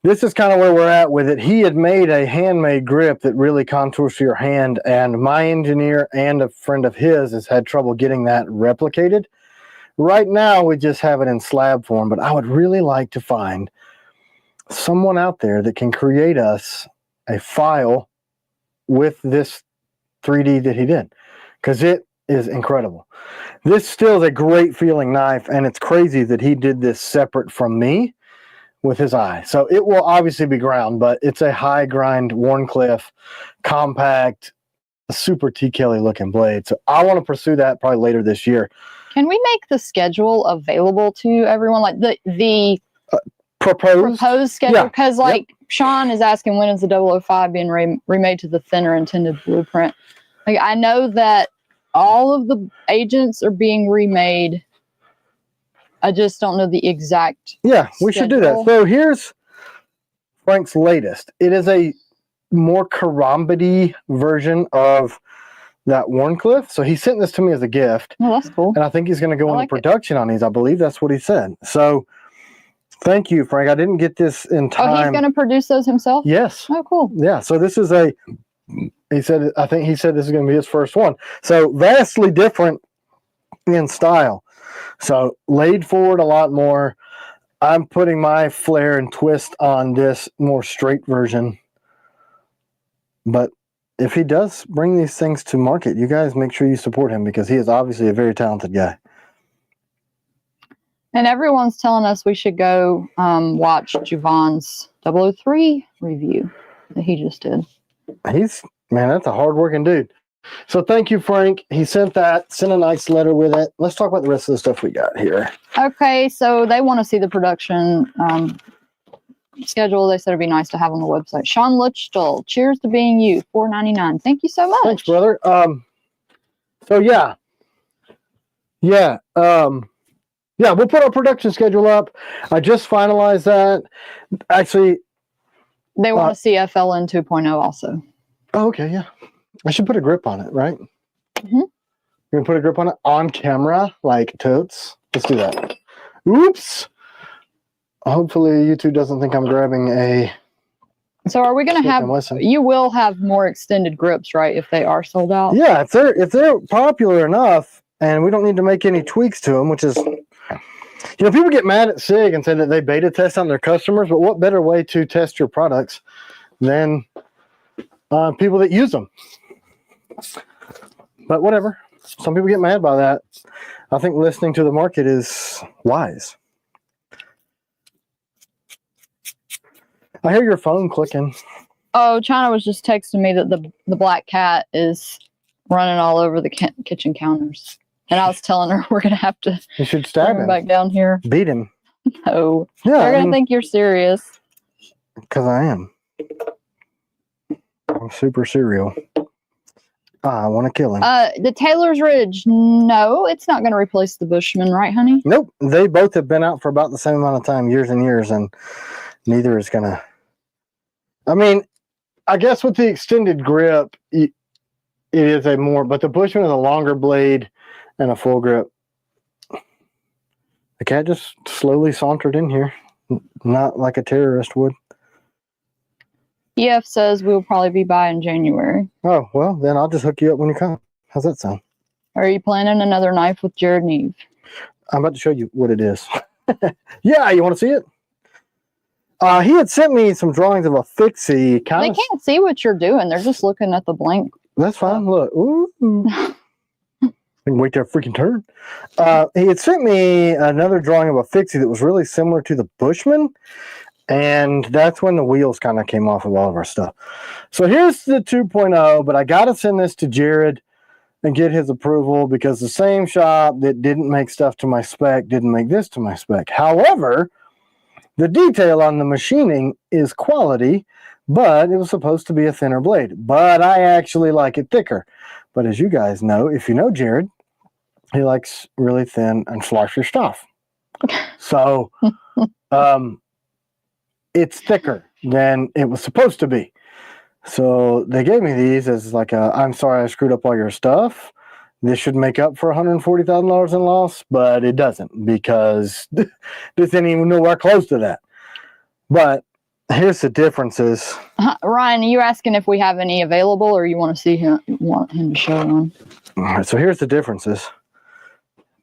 this is kind of where we're at with it. He had made a handmade grip that really contours to your hand, and my engineer and a friend of his has had trouble getting that replicated. Right now, we just have it in slab form, but I would really like to find someone out there that can create us a file with this 3D that he did, because it is incredible. This still is a great feeling knife, and it's crazy that he did this separate from me with his eye. So it will obviously be ground, but it's a high grind Wharncliffe, compact, super T.Kell looking blade. So I want to pursue that probably later this year. Can we make the schedule available to everyone, like the proposed schedule? Because Sean is asking, when is the 005 being remade to the thinner intended blueprint? Like, I know that all of the agents are being remade. I just don't know the exact we should do that. So here's Frank's latest. It is a more karambit version of that Wharncliffe. So he sent this to me as a gift. Oh, that's cool. And I think he's going to go into production on these. I believe that's what he said. So thank you, Frank. I didn't get this in time. Oh, he's going to produce those himself? Yes. Oh, cool. Yeah. So this is I think he said this is going to be his first one. So vastly different in style. So laid forward a lot more. I'm putting my flair and twist on this more straight version. But if he does bring these things to market, you guys make sure you support him, because he is obviously a very talented guy. And everyone's telling us we should go watch Javon's 003 review that he just did. Man, that's a hard-working dude. So thank you, Frank. He sent a nice letter with it. Let's talk about the rest of the stuff we got here. Okay, so they want to see the production schedule. They said it'd be nice to have on the website. Sean Lichtel, cheers to being you, $4.99. Thank you so much. Thanks, brother. We'll put our production schedule up. I just finalized that. Actually, they want to see FLN 2.0 also. Oh, okay, yeah. I should put a grip on it, right? Mm-hmm. You're going to put a grip on it on camera, like totes? Let's do that. Oops. Hopefully YouTube doesn't think I'm grabbing a... So are we going to have... You will have more extended grips, right, if they are sold out? Yeah, if they're popular enough, and we don't need to make any tweaks to them, which is... people get mad at SIG and say that they beta test on their customers, but what better way to test your products than people that use them? But whatever. Some people get mad by that. I think listening to the market is wise. I hear your phone clicking. Oh, China was just texting me that the black cat is running all over the kitchen counters. And I was telling her we're going to have to You should bring stab him him. back down here. Beat him. No. Yeah. They're going to think you're serious. Because I am. I'm super serial. I want to kill him. The Taylor's Ridge. No, it's not going to replace the Bushman, right, honey? Nope. They both have been out for about the same amount of time, years and years, and neither is going to. I mean, I guess with the extended grip, it is a more, but the Bushman is a longer blade and a full grip. The cat just slowly sauntered in here, not like a terrorist would. EF says we'll probably be by in January. Oh, well, then I'll just hook you up when you come. How's that sound? Are you planning another knife with Jared and Eve? I'm about to show you what it is. Yeah, you want to see it? He had sent me some drawings of a fixie. They can't see what you're doing. They're just looking at the blank. That's fine. Look. Ooh. I can wait till I freaking turn. He had sent me another drawing of a fixie that was really similar to the Bushman. And that's when the wheels kind of came off of all of our stuff. So here's the 2.0, but I got to send this to Jared and get his approval because the same shop that didn't make stuff to my spec didn't make this to my spec. However, the detail on the machining is quality, but it was supposed to be a thinner blade. But I actually like it thicker. But as you guys know, if you know Jared, he likes really thin and flashy stuff. So, it's thicker than it was supposed to be. So they gave me these as like I'm sorry I screwed up all your stuff. This should make up for $140,000 in loss, but it doesn't because this isn't even nowhere close to that. But here's the differences. Ryan, are you asking if we have any available or you want to see him, want him to show one? All right, so here's the differences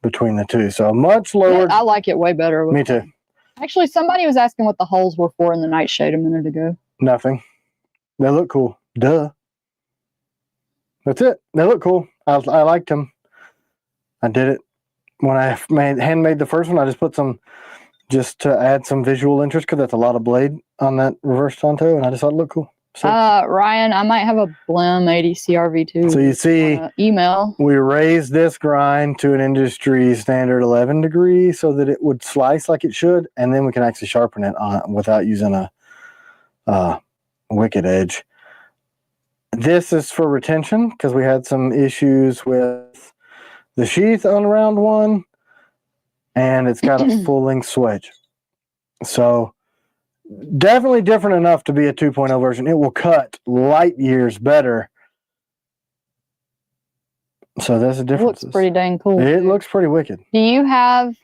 between the two. So much lower. I like it way better. Me too. Actually, somebody was asking what the holes were for in the nightshade a minute ago. Nothing. They look cool. Duh. That's it. They look cool. I liked them. I did it. When I handmade the first one, I just put some, just to add some visual interest because that's a lot of blade on that reverse Tonto, and I just thought it looked cool. So, Ryan, I might have a Blim 80 CRV2. So you see, email. We raised this grind to an industry standard 11 degree so that it would slice like it should, and then we can actually sharpen it without using a wicked edge. This is for retention because we had some issues with the sheath on round one, and it's got a full-length swedge. So definitely different enough to be a 2.0 version. It will cut light years better. So there's a difference. It looks pretty dang cool. It looks pretty wicked. Do you have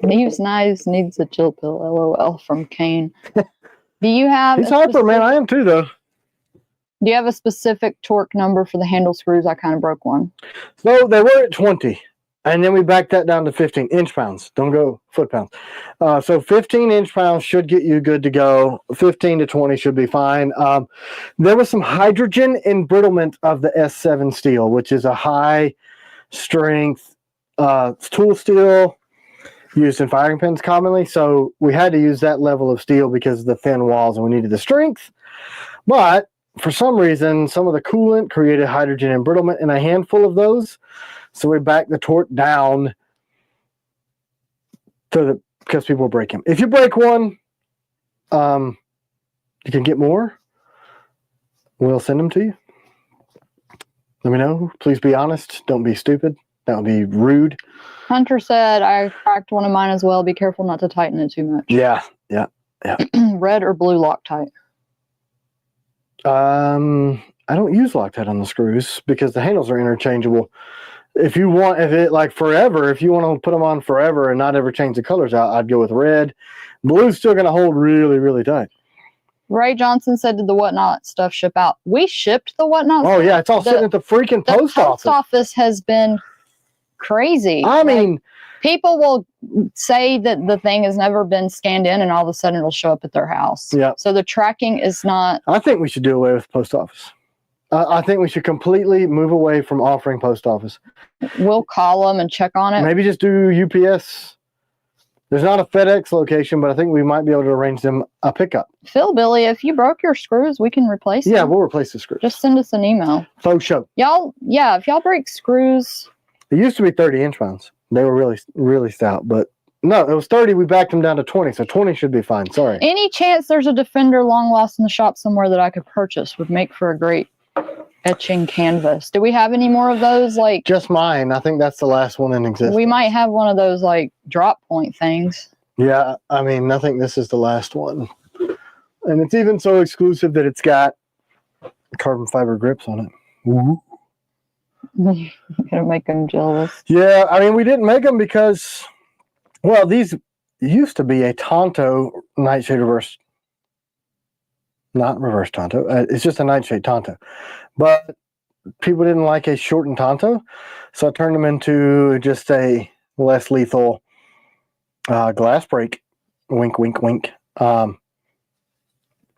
Neve's Knives needs a chill pill, LOL from Kane. Do you have He's hyper, man. I am too, though. Do you have a specific torque number for the handle screws? I kind of broke one. So they were at 20. And then we backed that down to 15 inch-pounds. Don't go foot-pounds. So 15 inch-pounds should get you good to go. 15 to 20 should be fine. There was some hydrogen embrittlement of the S7 steel, which is a high-strength tool steel used in firing pins commonly. So we had to use that level of steel because of the thin walls, and we needed the strength. But for some reason, some of the coolant created hydrogen embrittlement in a handful of those. So we back the torque down because people will break them. If you break one, you can get more. We'll send them to you. Let me know. Please be honest. Don't be stupid. That would be rude. Hunter said, I cracked one of mine as well. Be careful not to tighten it too much. Yeah. Red or blue Loctite? I don't use Loctite on the screws because the handles are interchangeable. If you want, if you want to put them on forever and not ever change the colors out, I'd go with red. Blue's still going to hold really, really tight. Ray Johnson said, did the Whatnot stuff ship out? We shipped the Whatnot stuff. Yeah, it's all sitting at the freaking post office. The post office has been crazy. I mean, people will say that the thing has never been scanned in and all of a sudden it'll show up at their house. Yeah. So the tracking is not. I think we should do away with the post office. I think we should completely move away from offering post office. We'll call them and check on it. Maybe just do UPS There's not a FedEx location, but I think we might be able to arrange them a pickup. Phil, Billy, if you broke your screws, we can replace them. Yeah, we'll replace the screws. Just send us an email. Faux show. Y'all, yeah, if y'all break screws. It used to be 30-inch ones. They were really, really stout, but no, it was 30. We backed them down to 20, so 20 should be fine. Sorry. Any chance there's a Defender long lost in the shop somewhere that I could purchase would make for a great etching canvas. Do we have any more of those? Like just mine. I think that's the last one in existence. We might have one of those like drop point things. Yeah, I mean, I think this is the last one. And it's even so exclusive that it's got carbon fiber grips on it. Ooh. Gonna make them jealous. Yeah, I mean, we didn't make them because, well, these used to be a Tonto nightshade reverse. Not reverse Tonto. It's just a nightshade Tonto. But people didn't like a shortened Tonto, so I turned them into just a less lethal glass break. Wink, wink, wink.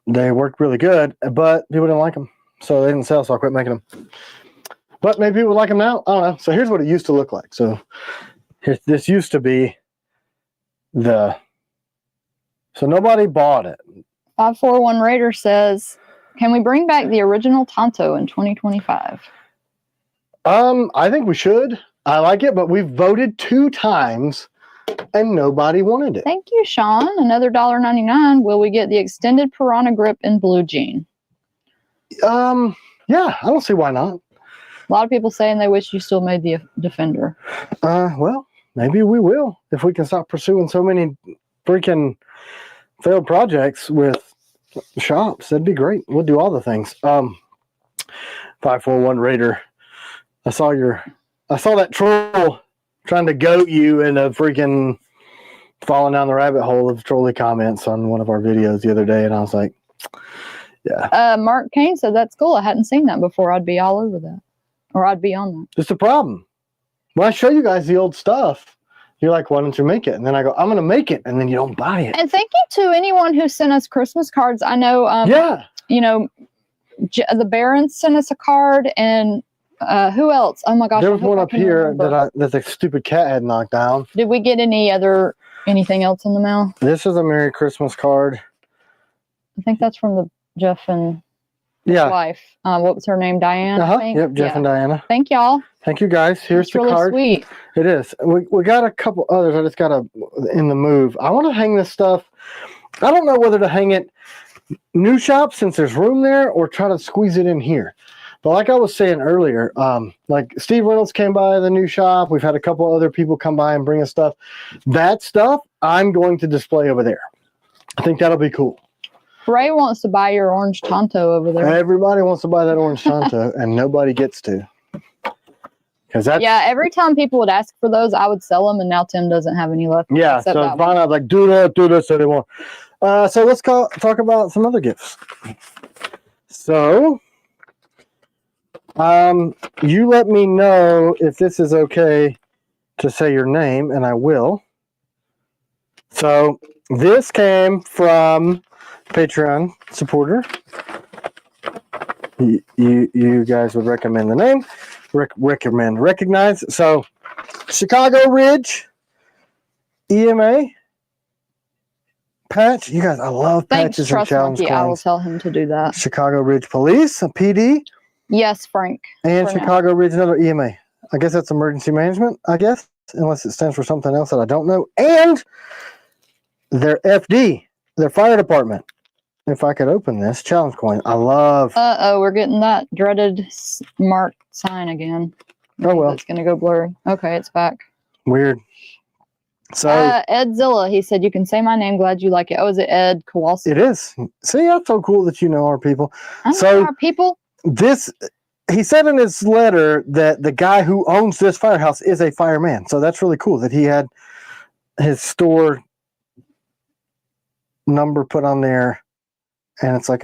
They worked really good, but people didn't like them, so they didn't sell, so I quit making them. But maybe people like them now. I don't know. So here's what it used to look like. So this used to be so nobody bought it. 541 Raider says, can we bring back the original Tonto in 2025? I think we should. I like it, but we've voted 2 times and nobody wanted it. Thank you, Sean. Another $1.99. Will we get the extended Piranha grip in blue jean? Yeah, I don't see why not. A lot of people saying they wish you still made the Defender. Well, maybe we will if we can stop pursuing so many freaking failed projects with shops. That'd be great. We'll do all the things. 541 Raider. I saw that troll trying to goat you into freaking falling down the rabbit hole of trolley comments on one of our videos the other day, and I was like, yeah. Mark Kane said that's cool. I hadn't seen that before. I'd be all over that. Or I'd be on that. It's the problem. When I show you guys the old stuff, you're like, why don't you make it? And then I go, I'm going to make it. And then you don't buy it. And thank you to anyone who sent us Christmas cards. I know, the Barons sent us a card, and who else? Oh my gosh. There was one up here that the stupid cat had knocked down. Did we get anything else in the mail? This is a Merry Christmas card. I think that's from the Jeff and his wife. What was her name? Diane? I think? Yep, Jeff and Diana. Thank y'all. Thank you, guys. Here's the really card. Sweet. It is. We got a couple others. I just got in the move. I want to hang this stuff. I don't know whether to hang it new shop since there's room there or try to squeeze it in here. But like I was saying earlier, like Steve Reynolds came by the new shop. We've had a couple other people come by and bring us stuff. That stuff I'm going to display over there. I think that'll be cool. Ray wants to buy your orange Tonto over there. Everybody wants to buy that orange Tonto, and nobody gets to. Every time people would ask for those, I would sell them, and now Tim doesn't have any left. Yeah, so finally I was like, do this anymore. So let's talk about some other gifts. So, you let me know if this is okay to say your name, and I will. So this came from Patreon supporter. You guys would recommend the name. Recognize. So Chicago Ridge EMA patch. You guys, I love patches and challenge coins. I will tell him to do that. Chicago Ridge Police, a PD. Yes, Frank. And Chicago Ridge, another EMA. I guess that's emergency management, I guess, unless it stands for something else that I don't know. And their FD, their fire department. If I could open this challenge coin, I love. We're getting that dreaded mark sign again. Oh well, it's gonna go blurry. Okay, it's back. Weird. So Ed Zilla, he said, "You can say my name. Glad you like it." Oh, is it Ed Kowalski? It is. See, that's so cool that you know our people. I know our people. He said in his letter that the guy who owns this firehouse is a fireman. So that's really cool that he had his store number put on there. And it's like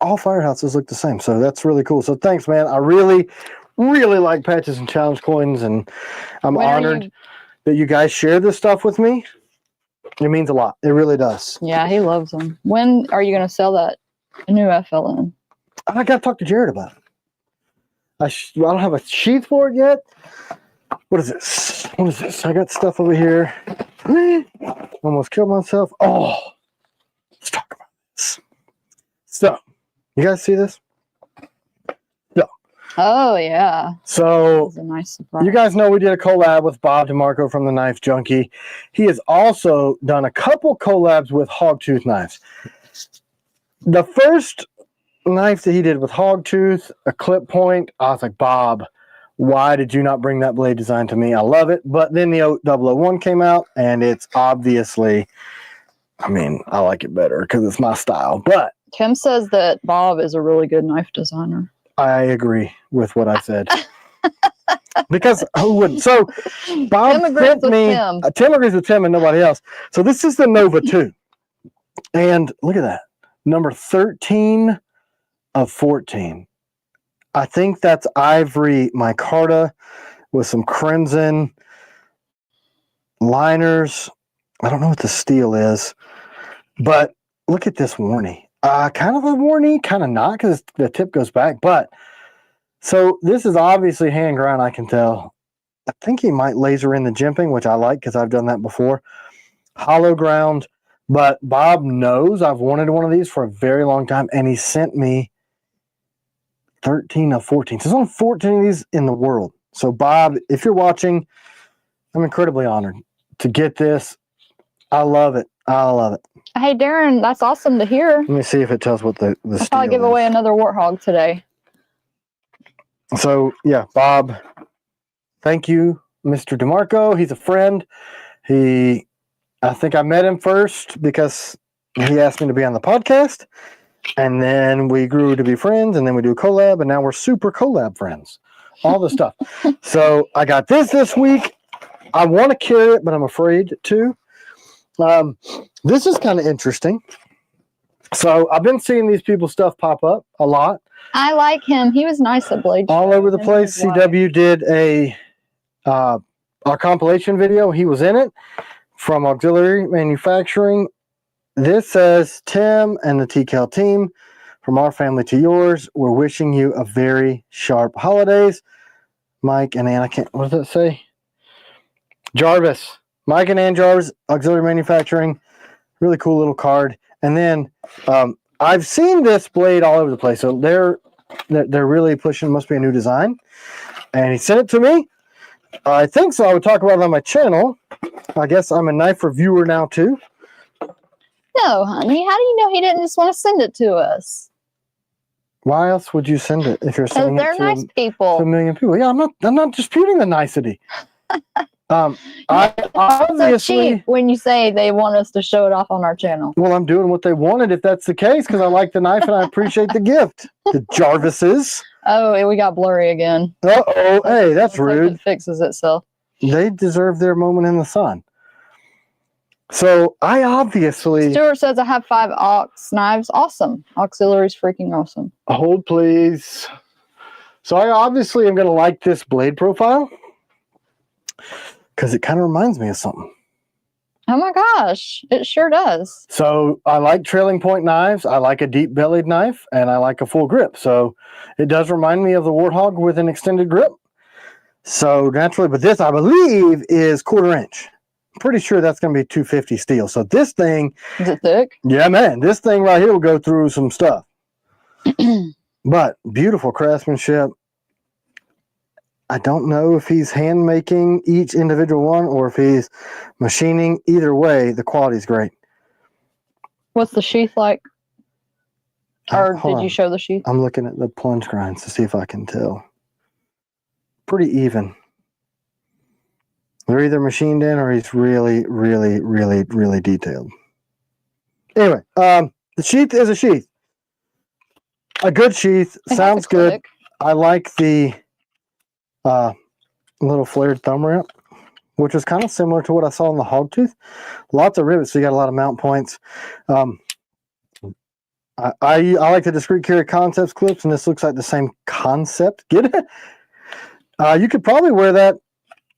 all firehouses look the same. So that's really cool. So thanks, man. I really, really like patches and challenge coins. And I'm honored that you guys share this stuff with me. It means a lot. It really does. Yeah, he loves them. When are you going to sell that new FLN? I got to talk to Jared about it. I don't have a sheath for it yet. What is this? I got stuff over here. Almost killed myself. Oh, let's talk about this. So, you guys see this? Oh yeah. So, That's a nice surprise. you guys know we did a collab with Bob DeMarco from the Knife Junkie. He has also done a couple collabs with Hogtooth knives. The first knife that he did with Hogtooth, a clip point, I was like, Bob, why did you not bring that blade design to me? I love it. But then the 001 came out, and it's obviously, I mean, I like it better because it's my style. But Kim says that Bob is a really good knife designer. I agree with what I said. Because who wouldn't? So Bob Tim agrees sent with me. Tim. Tim agrees with Tim and nobody else. So this is the Nova 2. And look at that. Number 13 of 14. I think that's ivory micarta with some crimson liners. I don't know what the steel is. But look at this warnie. Kind of a warnie, kind of not, because the tip goes back. But so this is obviously hand ground, I can tell. I think he might laser in the jimping, which I like because I've done that before. Hollow ground. But Bob knows I've wanted one of these for a very long time, and he sent me 13 of 14. So there's only 14 of these in the world. So Bob, if you're watching, I'm incredibly honored to get this. I love it. I love it. Hey Darren, that's awesome to hear. Let me see if it tells what the I'll steel probably give is. away another warthog today. So yeah, Bob, thank you, Mr. DeMarco. He's a friend. I think I met him first because he asked me to be on the podcast, and then we grew to be friends, and then we do collab, and now we're super collab friends. All the stuff. So I got this week. I want to carry it, but I'm afraid to. This is kind of interesting. So I've been seeing these people's stuff pop up a lot. I like him. He was nice at Blade Show. All over the Him and place. his wife. CW did our compilation video. He was in it from Auxiliary Manufacturing. This says, Tim and the T.Kell team, from our family to yours, we're wishing you a very sharp holidays. Mike and Ann, what does that say? Jarvis. Mike and Ann Jarvis, Auxiliary Manufacturing. Really cool little card. And then I've seen this blade all over the place. So they're really pushing, must be a new design. And he sent it to me. I think so. I would talk about it on my channel. I guess I'm a knife reviewer now too. No, honey. How do you know he didn't just want to send it to us? Why else would you send it if you're Because sending they're it to nice to people. a million people? Yeah, I'm not disputing the nicety. I So obviously, cheap when you say they want us to show it off on our channel. well, I'm doing what they wanted if that's the case because I like the knife and I appreciate the gift. The Jarvises. Oh, we got blurry again. Uh-oh, hey, that's Looks like rude. it fixes itself. They deserve their moment in the sun. So I obviously Stuart says I have 5 ox knives. Awesome. Auxiliary's freaking awesome. hold, please. So I obviously am going to like this blade profile because it kind of reminds me of something. Oh my gosh, it sure does. So I like trailing point knives. I like a deep bellied knife, and I like a full grip. So it does remind me of the Warthog with an extended grip. So naturally, but this I believe is 1/4 inch. I'm pretty sure that's going to be 250 steel. So this thing, Is it thick? yeah, man, this thing right here will go through some stuff. But beautiful craftsmanship. I don't know if he's hand making each individual one or if he's machining. Either way, the quality is great. What's the sheath like? Or Hold did on. you show the sheath? I'm looking at the plunge grinds to see if I can tell. Pretty even. They're either machined in or he's really, really, really, really detailed. Anyway, the sheath is a sheath. A good sheath. It has Sounds a good. click. I like the little flared thumb ramp, which is kind of similar to what I saw in the Hogtooth. Lots of rivets, so you got a lot of mount points. I like the discrete carry concepts clips, and this looks like the same concept. Get it? You could probably wear that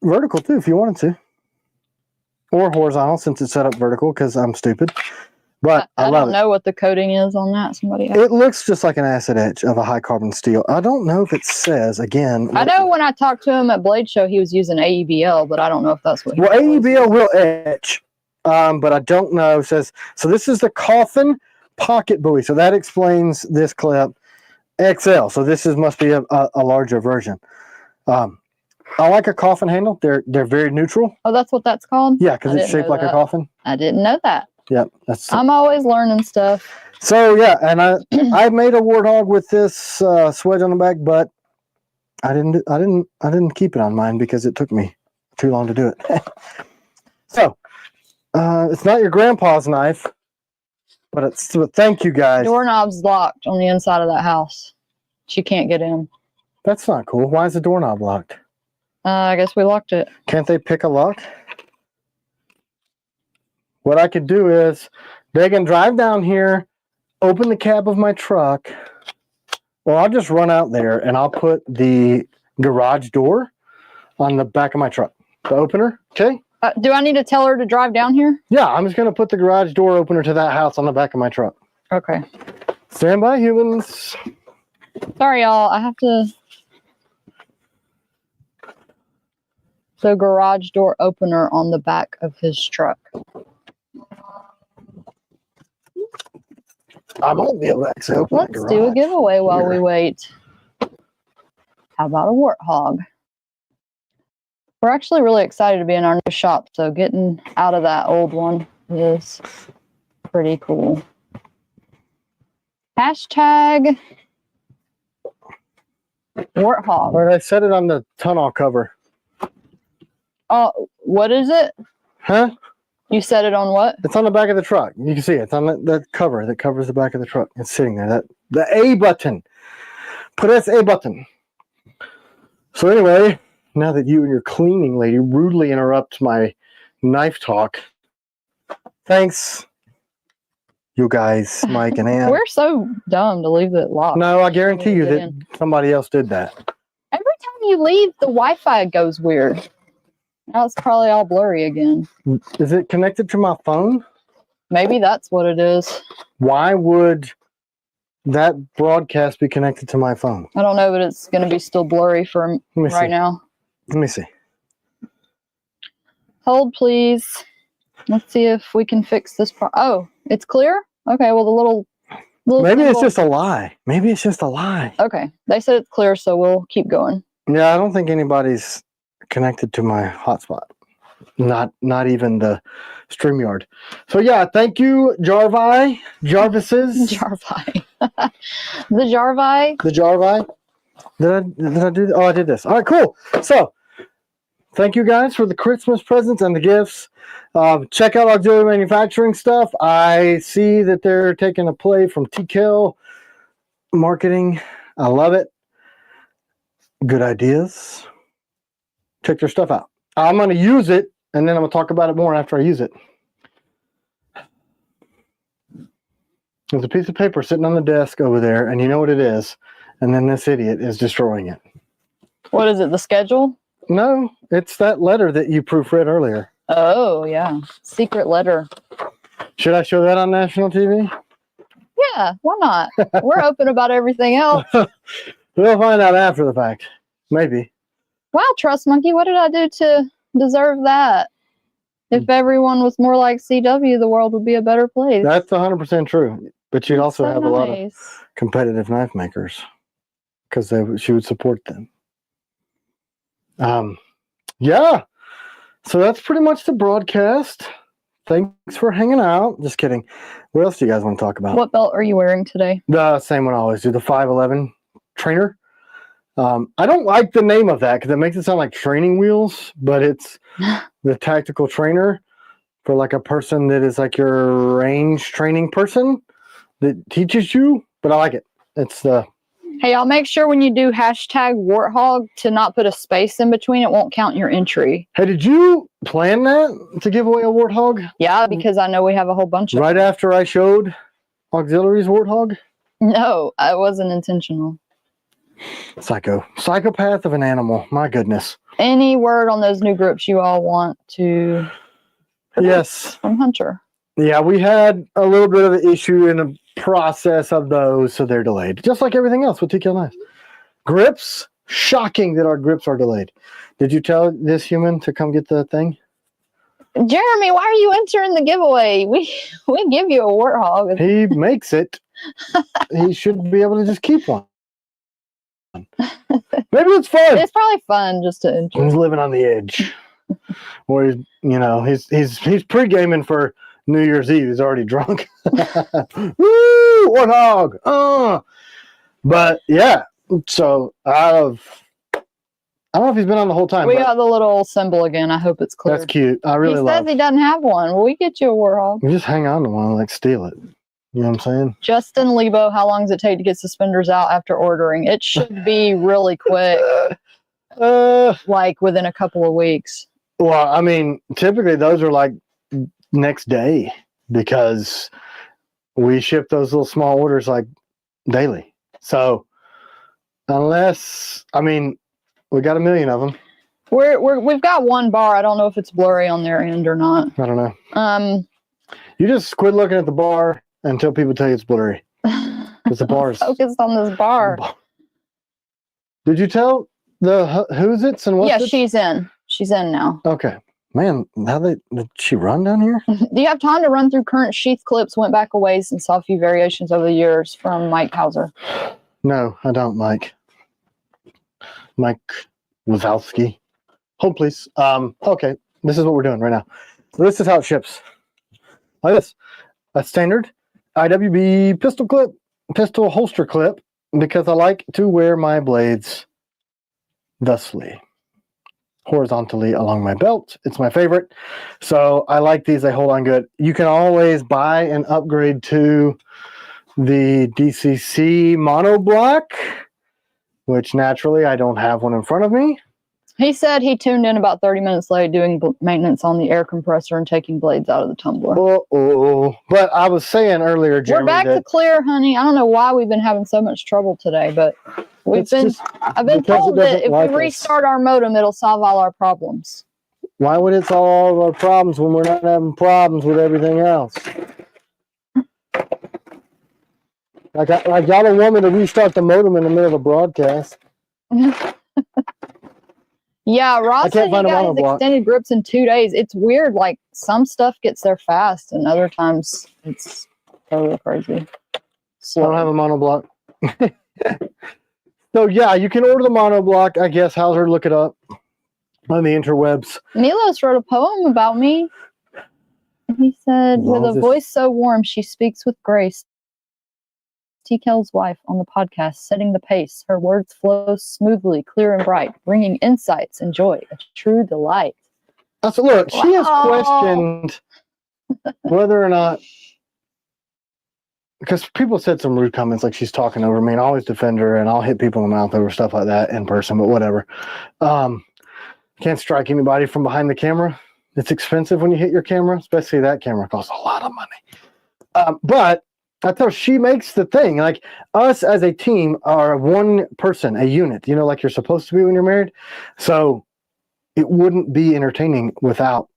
vertical too if you wanted to, or horizontal since it's set up vertical because I'm stupid. But I love don't know what the coating is on that. Somebody else. it. It looks just like an acid etch of a high carbon steel. I don't know if it says again. I know when I talked to him at Blade Show, he was using AEBL, but I don't know if that's what. Well, AEBL will etch, but I don't know. It says so. This is the coffin pocket buoy. So that explains this clip. XL. So this must be a larger version. I like a coffin handle. They're very neutral. Oh, that's what that's called? Yeah, because it's shaped like a coffin. I didn't know that. Yep. I'm always learning stuff. So yeah, and I made a warthog with this swedge on the back, but I didn't keep it on mine because it took me too long to do it. So it's not your grandpa's knife, but thank you guys. Doorknob's locked on the inside of that house. She can't get in. That's not cool. Why is the doorknob locked? I guess we locked it. Can't they pick a lock? What I could do is they can drive down here, open the cab of my truck. Well, I'll just run out there and I'll put the garage door on the back of my truck. The opener, okay? Do I need to tell her to drive down here? Yeah, I'm just going to put the garage door opener to that house on the back of my truck. Okay. Stand by, humans. Sorry, y'all. I have to... The garage door opener on the back of his truck. I won't be able to actually open the Let's garage. do a giveaway while Here. we wait. How about a warthog? We're actually really excited to be in our new shop, so getting out of that old one is pretty cool. Hashtag warthog. All right, I set it on the tunnel cover. Oh, what is it? Huh? You set it on what? It's on the back of the truck. You can see it. It's on that cover that covers the back of the truck. It's sitting there. The A button. Press A button. So anyway, now that you and your cleaning lady rudely interrupt my knife talk, thanks, you guys, Mike and Ann. We're so dumb to leave it locked. No, I guarantee you Get that in. somebody else did that. Every time you leave, the Wi-Fi goes weird. Now it's probably all blurry again. Is it connected to my phone? Maybe that's what it is. Why would that broadcast be connected to my phone? I don't know, but it's going to be still blurry for Let me right see. now. Let me see. Hold, please. Let's see if we can fix this. Oh, it's clear? Okay, well, the little Maybe it's symbol- just a lie. Maybe it's just a lie. Okay, they said it's clear, so we'll keep going. Yeah, I don't think anybody's connected to my hotspot. Not even the StreamYard. So yeah, thank you, Jarvises. Jarvi. The Jarvi. The Jarvi. Did I do? Oh, I did this. All right, cool. So thank you guys for the Christmas presents and the gifts. Check out Auxiliary Manufacturing stuff. I see that they're taking a play from T.Kell marketing. I love it. Good ideas. Check their stuff out. I'm going to use it, and then I'm going to talk about it more after I use it. There's a piece of paper sitting on the desk over there, and you know what it is. And then this idiot is destroying it. What is it, the schedule? No, it's that letter that you proofread earlier. Oh, yeah. Secret letter. Should I show that on national TV? Yeah, why not? We're open about everything else. We'll find out after the fact. Maybe. Wow, Trust Monkey, what did I do to deserve that? If everyone was more like CW, the world would be a better place. That's 100% true. But you'd also So have a lot of nice. competitive knife makers because she would support them. Yeah. So that's pretty much the broadcast. Thanks for hanging out. Just kidding. What else do you guys want to talk about? What belt are you wearing today? The same one I always do, the 511 trainer. I don't like the name of that because it makes it sound like training wheels, but it's the tactical trainer for like a person that is like your range training person that teaches you, but I like it. It's the... Hey, I'll make sure when you do hashtag warthog to not put a space in between. It won't count your entry. Hey, did you plan that to give away a warthog? Yeah, because I know we have a whole bunch of Right after I showed Auxiliaries warthog? No, it wasn't intentional. Psychopath of an animal. My goodness. Any word on those new groups you all want to Yes. from Hunter? Yeah, we had a little bit of an issue in the process of those, so they're delayed. Just like everything else with T.Kell knives. Grips, shocking that our grips are delayed. Did you tell this human to come get the thing? Jeremy, why are you entering the giveaway? We give you a warthog. He makes it. He should be able to just keep one. Maybe it's fun. It's probably fun just to enter. He's living on the edge. Or he's pre-gaming for New Year's Eve. He's already drunk. Woo! Warthog! But yeah, so I don't know if he's been on the whole time. We got the little symbol again. I hope it's clear. That's cute. I really love it. He says he doesn't have one. Well, we get you a warthog. You just hang on to one, like steal it. You know what I'm saying? Justin Lebo, how long does it take to get suspenders out after ordering? It should be really quick. Like within a couple of weeks. Well, I mean, typically those are like next day because we ship those little small orders like daily. So unless, I mean, we got 1 million of them. We've got one bar. I don't know if it's blurry on their end or not. I don't know. You just quit looking at the bar until people tell you it's blurry. Because the bar's focused on this bar. Did you tell the who's it's and what's Yeah, it? she's in. She's in now. Okay. Man, did she run down here? Do you have time to run through current sheath clips? Went back a ways and saw a few variations over the years from Mike Hauser. No, I don't, Mike. Mike Wazowski. Hold, please. Okay, this is what we're doing right now. This is how it ships. Like this. A standard IWB pistol holster clip, because I like to wear my blades thusly. Horizontally along my belt. It's my favorite. So I like these. They hold on good. You can always buy and upgrade to the DCC monoblock, which naturally I don't have one in front of me. He said he tuned in about 30 minutes late doing maintenance on the air compressor and taking blades out of the tumbler. But I was saying earlier, Jeremy, we're back to clear, honey. I don't know why we've been having so much trouble today, but I've been told that if we restart our modem, it'll solve all our problems. Why would it solve all of our problems when we're not having problems with everything else? Like y'all don't want me to restart the modem in the middle of a broadcast. Yeah, Ross said he got his extended grips in 2 days. It's weird. Like some stuff gets there fast, and other times it's totally crazy. Slow. I don't have a monoblock. So yeah, you can order the monoblock. I guess Hauser, look it up on the interwebs. Milos wrote a poem about me. He said, "With a voice so warm, she speaks with grace. T.Kell's wife on the podcast, setting the pace. Her words flow smoothly, clear and bright, bringing insights and joy. A true delight." So look, she has questioned whether or not, because people said some rude comments like she's talking over me, and I always defend her, and I'll hit people in the mouth over stuff like that in person, but whatever. Can't strike anybody from behind the camera. It's expensive when you hit your camera, especially that camera costs a lot of money. But that's how she makes the thing. Like us as a team are one person, a unit, like you're supposed to be when you're married. So it wouldn't be entertaining without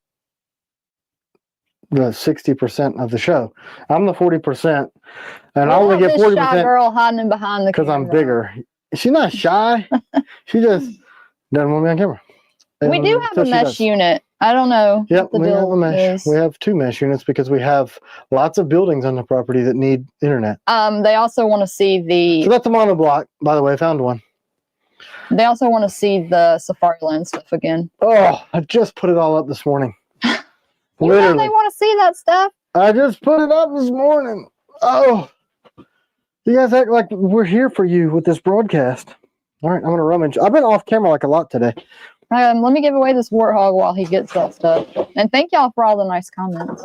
the 60% of the show. I'm the 40%, and I only get 40%. Shy girl hiding behind the because I'm bigger. She's not shy. She just doesn't want me on camera. We do have a mesh unit. I don't know. Yep, we have a mesh. We have 2 mesh units because we have lots of buildings on the property that need internet. They also want to see the. So that's a monoblock, by the way. I found one. They also want to see the Safari Land stuff again. Oh, I just put it all up this morning. Literally. They want to see that stuff. I just put it up this morning. Oh, you guys act like we're here for you with this broadcast. All right, I'm gonna rummage. I've been off camera like a lot today. Let me give away this warthog while he gets that stuff. And thank y'all for all the nice comments.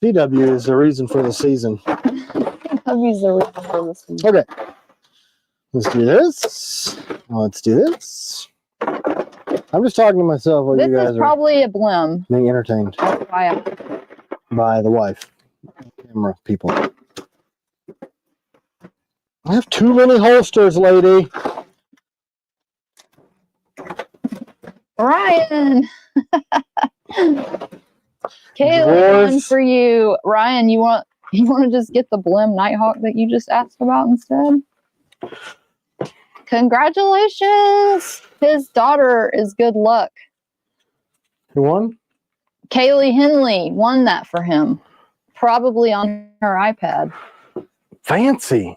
CW is the reason for the season. CW's the reason for the season. Okay. Let's do this. Let's do this. I'm just talking to myself while you guys are. This is probably a blim. Being entertained. By the wife. Camera people. I have too many holsters, lady. Ryan. Kaylee, one Drawers. for you. Ryan, you want to just get the Blim Nighthawk that you just asked about instead? Congratulations! His daughter is good luck. Who won? Kaylee Henley won that for him. Probably on her iPad. Fancy.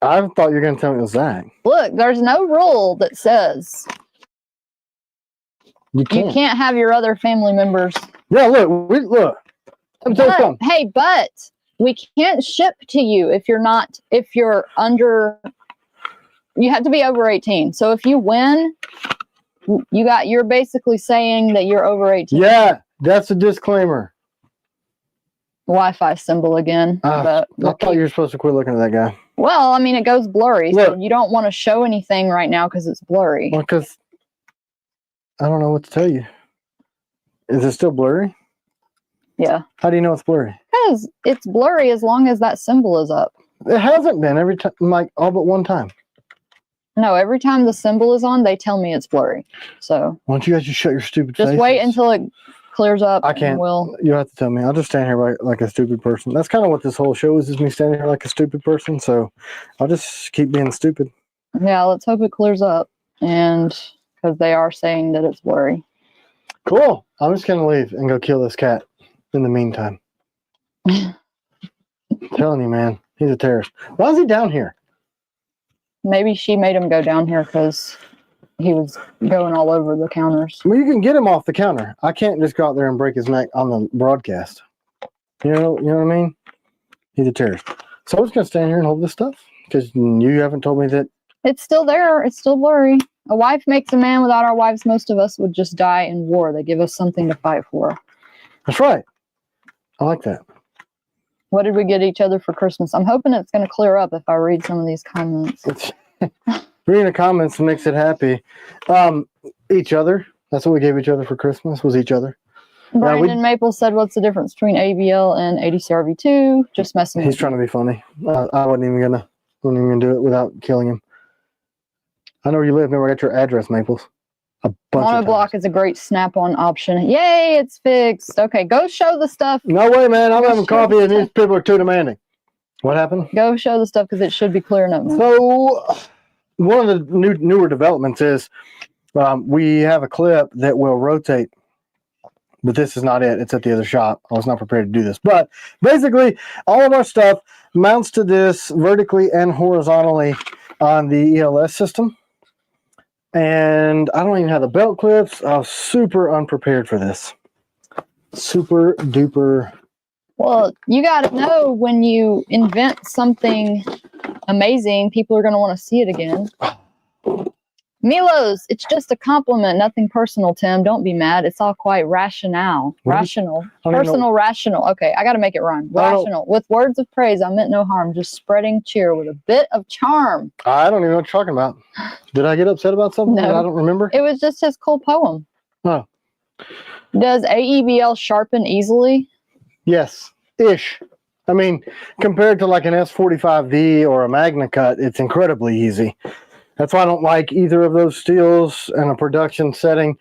I thought you were going to tell me it was Zach. Look, there's no rule that says You you can't have your other family members. Yeah, look. Look. Let me tell you something. But we can't ship to you if you're under, you have to be over 18. So if you win, you're basically saying that you're over 18. Yeah, that's a disclaimer. Wi-Fi symbol again. I thought you were supposed to quit looking at that guy. Well, I mean, it goes blurry, Look. so you don't want to show anything right now because it's blurry. Well, because I don't know what to tell you. Is it still blurry? Yeah. How do you know it's blurry? Because it's blurry as long as that symbol is up. It hasn't been every time, like all but one time. No, every time the symbol is on, they tell me it's blurry. So Why don't you guys just shut your stupid faces? just wait until it clears up. I can't. We'll... You have to tell me. I'll just stand here like a stupid person. That's kind of what this whole show is me standing here like a stupid person. So I'll just keep being stupid. Yeah, let's hope it clears up. And because they are saying that it's blurry. Cool. I'm just going to leave and go kill this cat in the meantime. I'm telling you, man. He's a terrorist. Why is he down here? Maybe she made him go down here because he was going all over the counters. Well, you can get him off the counter. I can't just go out there and break his neck on the broadcast. You know what I mean? He's a terrorist. So I'm just going to stand here and hold this stuff because you haven't told me that. It's still there. It's still blurry. A wife makes a man. Without our wives, most of us would just die in war. They give us something to fight for. That's right. I like that. What did we get each other for Christmas? I'm hoping it's going to clear up if I read some of these comments. Reading the comments makes it happy. Each other. That's what we gave each other for Christmas, was each other. Brandon Maple said, what's the difference between ABL and ADCRV2? Just messing with He's trying to be funny. I wasn't even gonna do it without killing him. I know where you live. Remember, I got your address, Maples. A bunch of Monoblock times. is a great snap-on option. Yay, it's fixed. Okay, go show the stuff. No way, man. I'm Go having show coffee the and these stuff. people are too demanding. What happened? Go show the stuff because it should be clearing up now. So, one of the newer developments is we have a clip that will rotate, but this is not it. It's at the other shop. I was not prepared to do this. But basically, all of our stuff mounts to this vertically and horizontally on the ELS system. And I don't even have the belt clips. I was super unprepared for this. Super duper. Well, you got to know when you invent something amazing, people are going to want to see it again. Milos, it's just a compliment, nothing personal, Tim. Don't be mad. It's all quite rational. Rational. Personal, rational. Okay, I got to make it rhyme. Rational. With words of praise, I meant no harm, just spreading cheer with a bit of charm. I don't even know what you're talking about. Did I get upset about something that I don't remember? It was just his cool poem. Oh. Does AEBL sharpen easily? Yes. Ish. I mean, compared to like an S45V or a Magna Cut, it's incredibly easy. That's why I don't like either of those steels in a production setting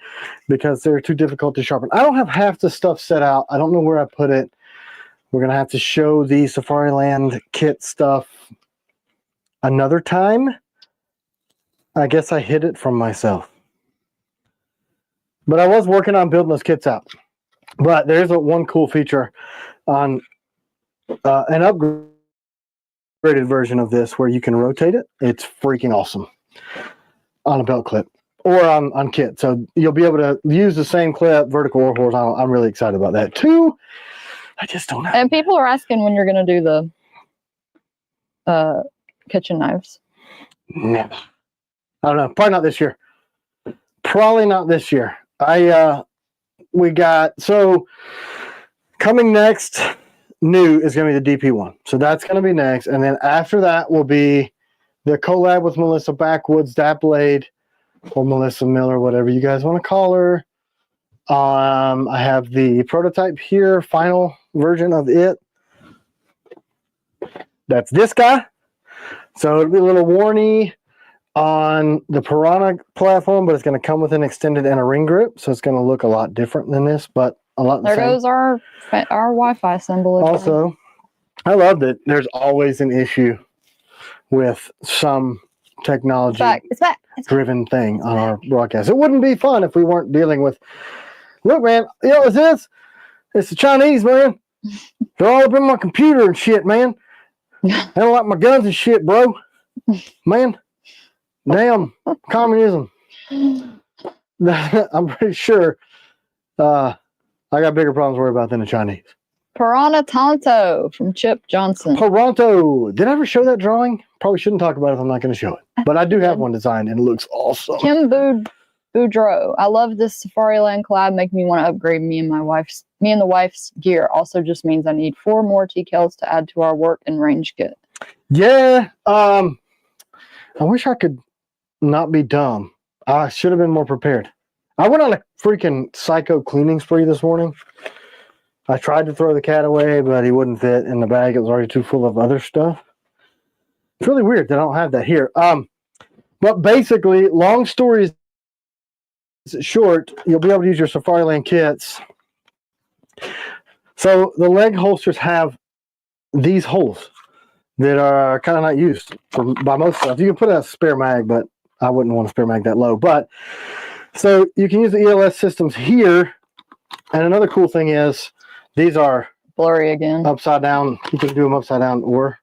because they're too difficult to sharpen. I don't have half the stuff set out. I don't know where I put it. We're going to have to show the Safariland kit stuff another time. I guess I hid it from myself. But I was working on building those kits out. But there's one cool feature on an upgraded version of this where you can rotate it. It's freaking awesome. On a belt clip or on kit. So you'll be able to use the same clip, vertical or horizontal. I'm really excited about that too. I just don't know. And people are asking when you're going to do the kitchen knives. No. I don't know. Probably not this year. Probably not this year. So coming next new is going to be the DP1. So that's going to be next. And then after that will be the collab with Melissa Backwoods, that blade, or Melissa Miller, whatever you guys want to call her. I have the prototype here, final version of it. That's this guy. So it'll be a little warny on the Piranha platform, but it's going to come with an extended and a ring grip. So it's going to look a lot different than this, but a lot the There same. goes our Wi-Fi symbol again. Also, I love that there's always an issue with some technology It's back. It's back. driven thing on our broadcast. It wouldn't be fun if we weren't dealing with, look, man, you know what this is? It's the Chinese, man. They're all up in my computer and shit, man. I don't like my guns and shit, bro. Man, damn communism. I'm pretty sure I got bigger problems to worry about than the Chinese. Piranha Tonto from Chip Johnson. Toronto. Did I ever show that drawing? Probably shouldn't talk about it if I'm not going to show it. But I do have one designed and it looks awesome. Kim Boudreau. I love this Safari Land collab. Making me want to upgrade me and the wife's gear. Also just means I need 4 more T.Kells to add to our work and range kit. Yeah. I wish I could not be dumb. I should have been more prepared. I went on a freaking psycho cleaning spree this morning. I tried to throw the cat away, but he wouldn't fit in the bag. It was already too full of other stuff. It's really weird that I don't have that here. But basically, long story short, you'll be able to use your Safariland kits. So the leg holsters have these holes that are kind of not used by most stuff. You can put a spare mag, but I wouldn't want a spare mag that low. But so you can use the ELS systems here. And another cool thing is these are blurry again. Upside down. You can do them upside down or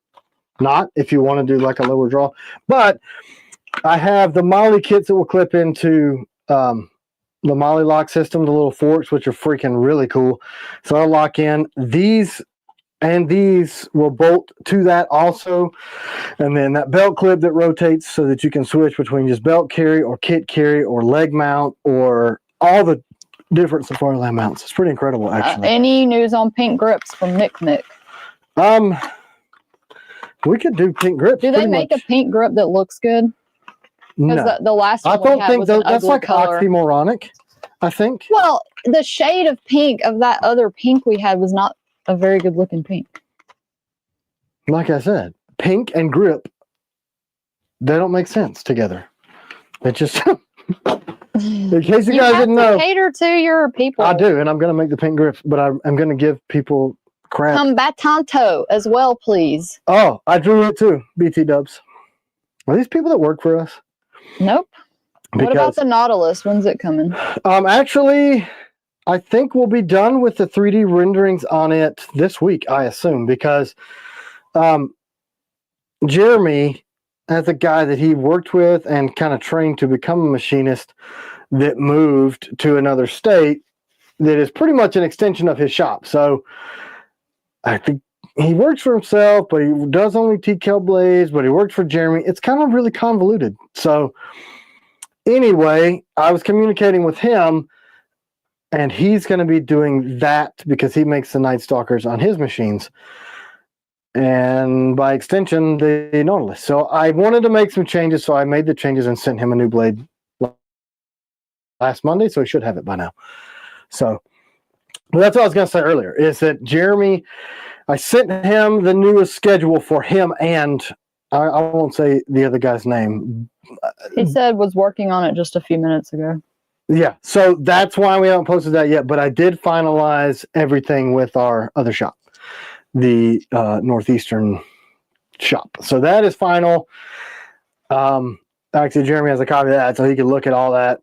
not if you want to do like a lower draw. But I have the Molly kits that will clip into the Molly lock system, the little forks, which are freaking really cool. So I'll lock in these, and these will bolt to that also. And then that belt clip that rotates so that you can switch between just belt carry or kit carry or leg mount or all the different Safariland mounts. It's pretty incredible, actually. Any news on pink grips from Nick? We could do pink grips. Do they make a pink grip that looks good? No. The last one I don't think that's like color. oxymoronic, I think. Well, the shade of pink of that other pink we had was not a very good looking pink. Like I said, pink and grip, they don't make sense together. It just, in case you guys didn't know. Cater to your people. I do, and I'm going to make the pink grips, but I'm going to give people crap. Combatanto as well, please. Oh, I drew it too, BT dubs. Are these people that work for us? Nope. What about the Nautilus? When's it coming? Actually, I think we'll be done with the 3D renderings on it this week, I assume, because Jeremy, as a guy that he worked with and kind of trained to become a machinist that moved to another state, that is pretty much an extension of his shop. So I think he works for himself, but he does only T.Kell blades, but he works for Jeremy. It's kind of really convoluted. So anyway, I was communicating with him, and he's going to be doing that because he makes the Night Stalkers on his machines. And by extension, the Nautilus. So I wanted to make some changes, so I made the changes and sent him a new blade last Monday, so he should have it by now. So that's what I was going to say earlier, is that Jeremy, I sent him the newest schedule for him, and I won't say the other guy's name. He said was working on it just a few minutes ago. Yeah, so that's why we haven't posted that yet, but I did finalize everything with our other shop, the Northeastern shop. So that is final. Actually, Jeremy has a copy of that, so he can look at all that.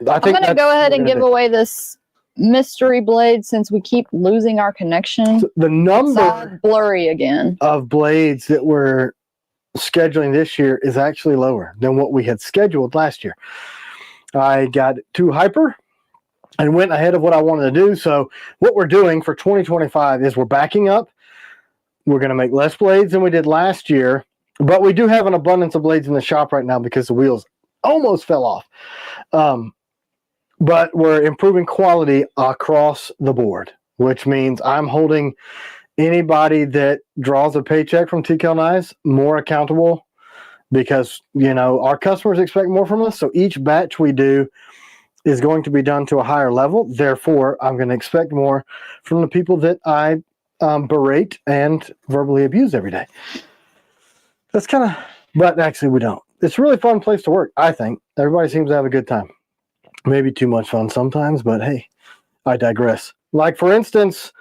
I'm going to go ahead and give away this mystery blade since we keep losing our connection. So the number it's blurry again of blades that we're scheduling this year is actually lower than what we had scheduled last year. I got too hyper and went ahead of what I wanted to do. So what we're doing for 2025 is we're backing up. We're going to make less blades than we did last year, but we do have an abundance of blades in the shop right now because the wheels almost fell off. But we're improving quality across the board, which means I'm holding anybody that draws a paycheck from T.Kell Knives more accountable because, you know, our customers expect more from us. So each batch we do is going to be done to a higher level. Therefore, I'm going to expect more from the people that I berate and verbally abuse every day. That's kind of, but actually we don't. It's a really fun place to work, I think. Everybody seems to have a good time. Maybe too much fun sometimes, but hey, I digress. Like, for instance,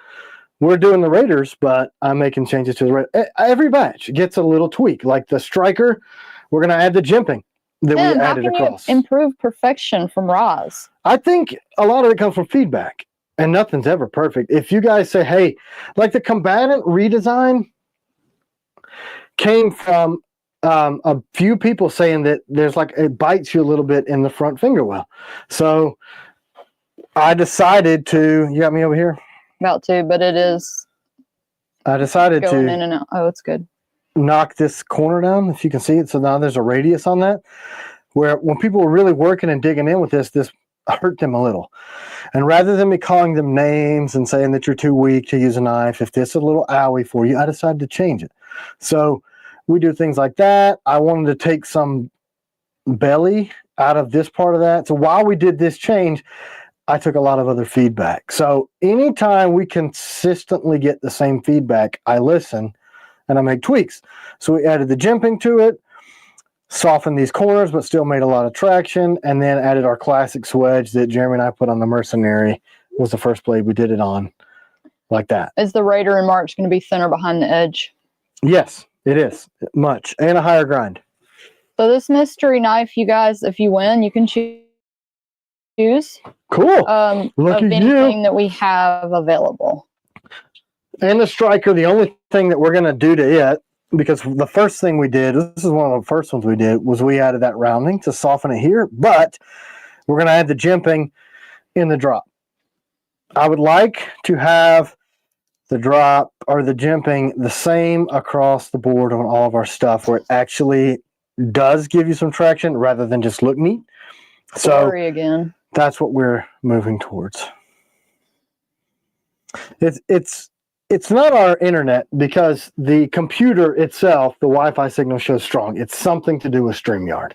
we're doing the Raiders, but I'm making changes to the Raiders. Every batch gets a little tweak. Like the striker, we're going to add the jimping that we Tim, how added can across. you improve perfection from Roz? I think a lot of it comes from feedback, and nothing's ever perfect. If you guys say, hey, like the combatant redesign came from a few people saying that there's like, it bites you a little bit in the front finger well. So I decided to, you got me over here? About to, but it is I decided going to in and out. Oh, it's good. knock this corner down, if you can see it. So now there's a radius on that, where when people were really working and digging in with this hurt them a little. And rather than me calling them names and saying that you're too weak to use a knife, if this is a little owie for you, I decided to change it. So we do things like that. I wanted to take some belly out of this part of that. So while we did this change, I took a lot of other feedback. So anytime we consistently get the same feedback, I listen and I make tweaks. So we added the jimping to it, softened these corners, but still made a lot of traction, and then added our classic swedge that Jeremy and I put on the Mercenary. Was the first blade we did it on, like that. Is the Raider in March going to be thinner behind the edge? Yes, it is. Much. And a higher grind. So this mystery knife, you guys, if you win, you can choose Cool. of Look at anything you. that we have available. And the striker, the only thing that we're going to do to it, because the first thing we did, this is one of the first ones we did, was we added that rounding to soften it here, but we're going to add the jimping in the drop. I would like to have the drop or the jimping the same across the board on all of our stuff, where it actually does give you some traction rather than just look neat. So Blurry again. That's what we're moving towards. It's not our internet, because the computer itself, the Wi-Fi signal shows strong. It's something to do with StreamYard,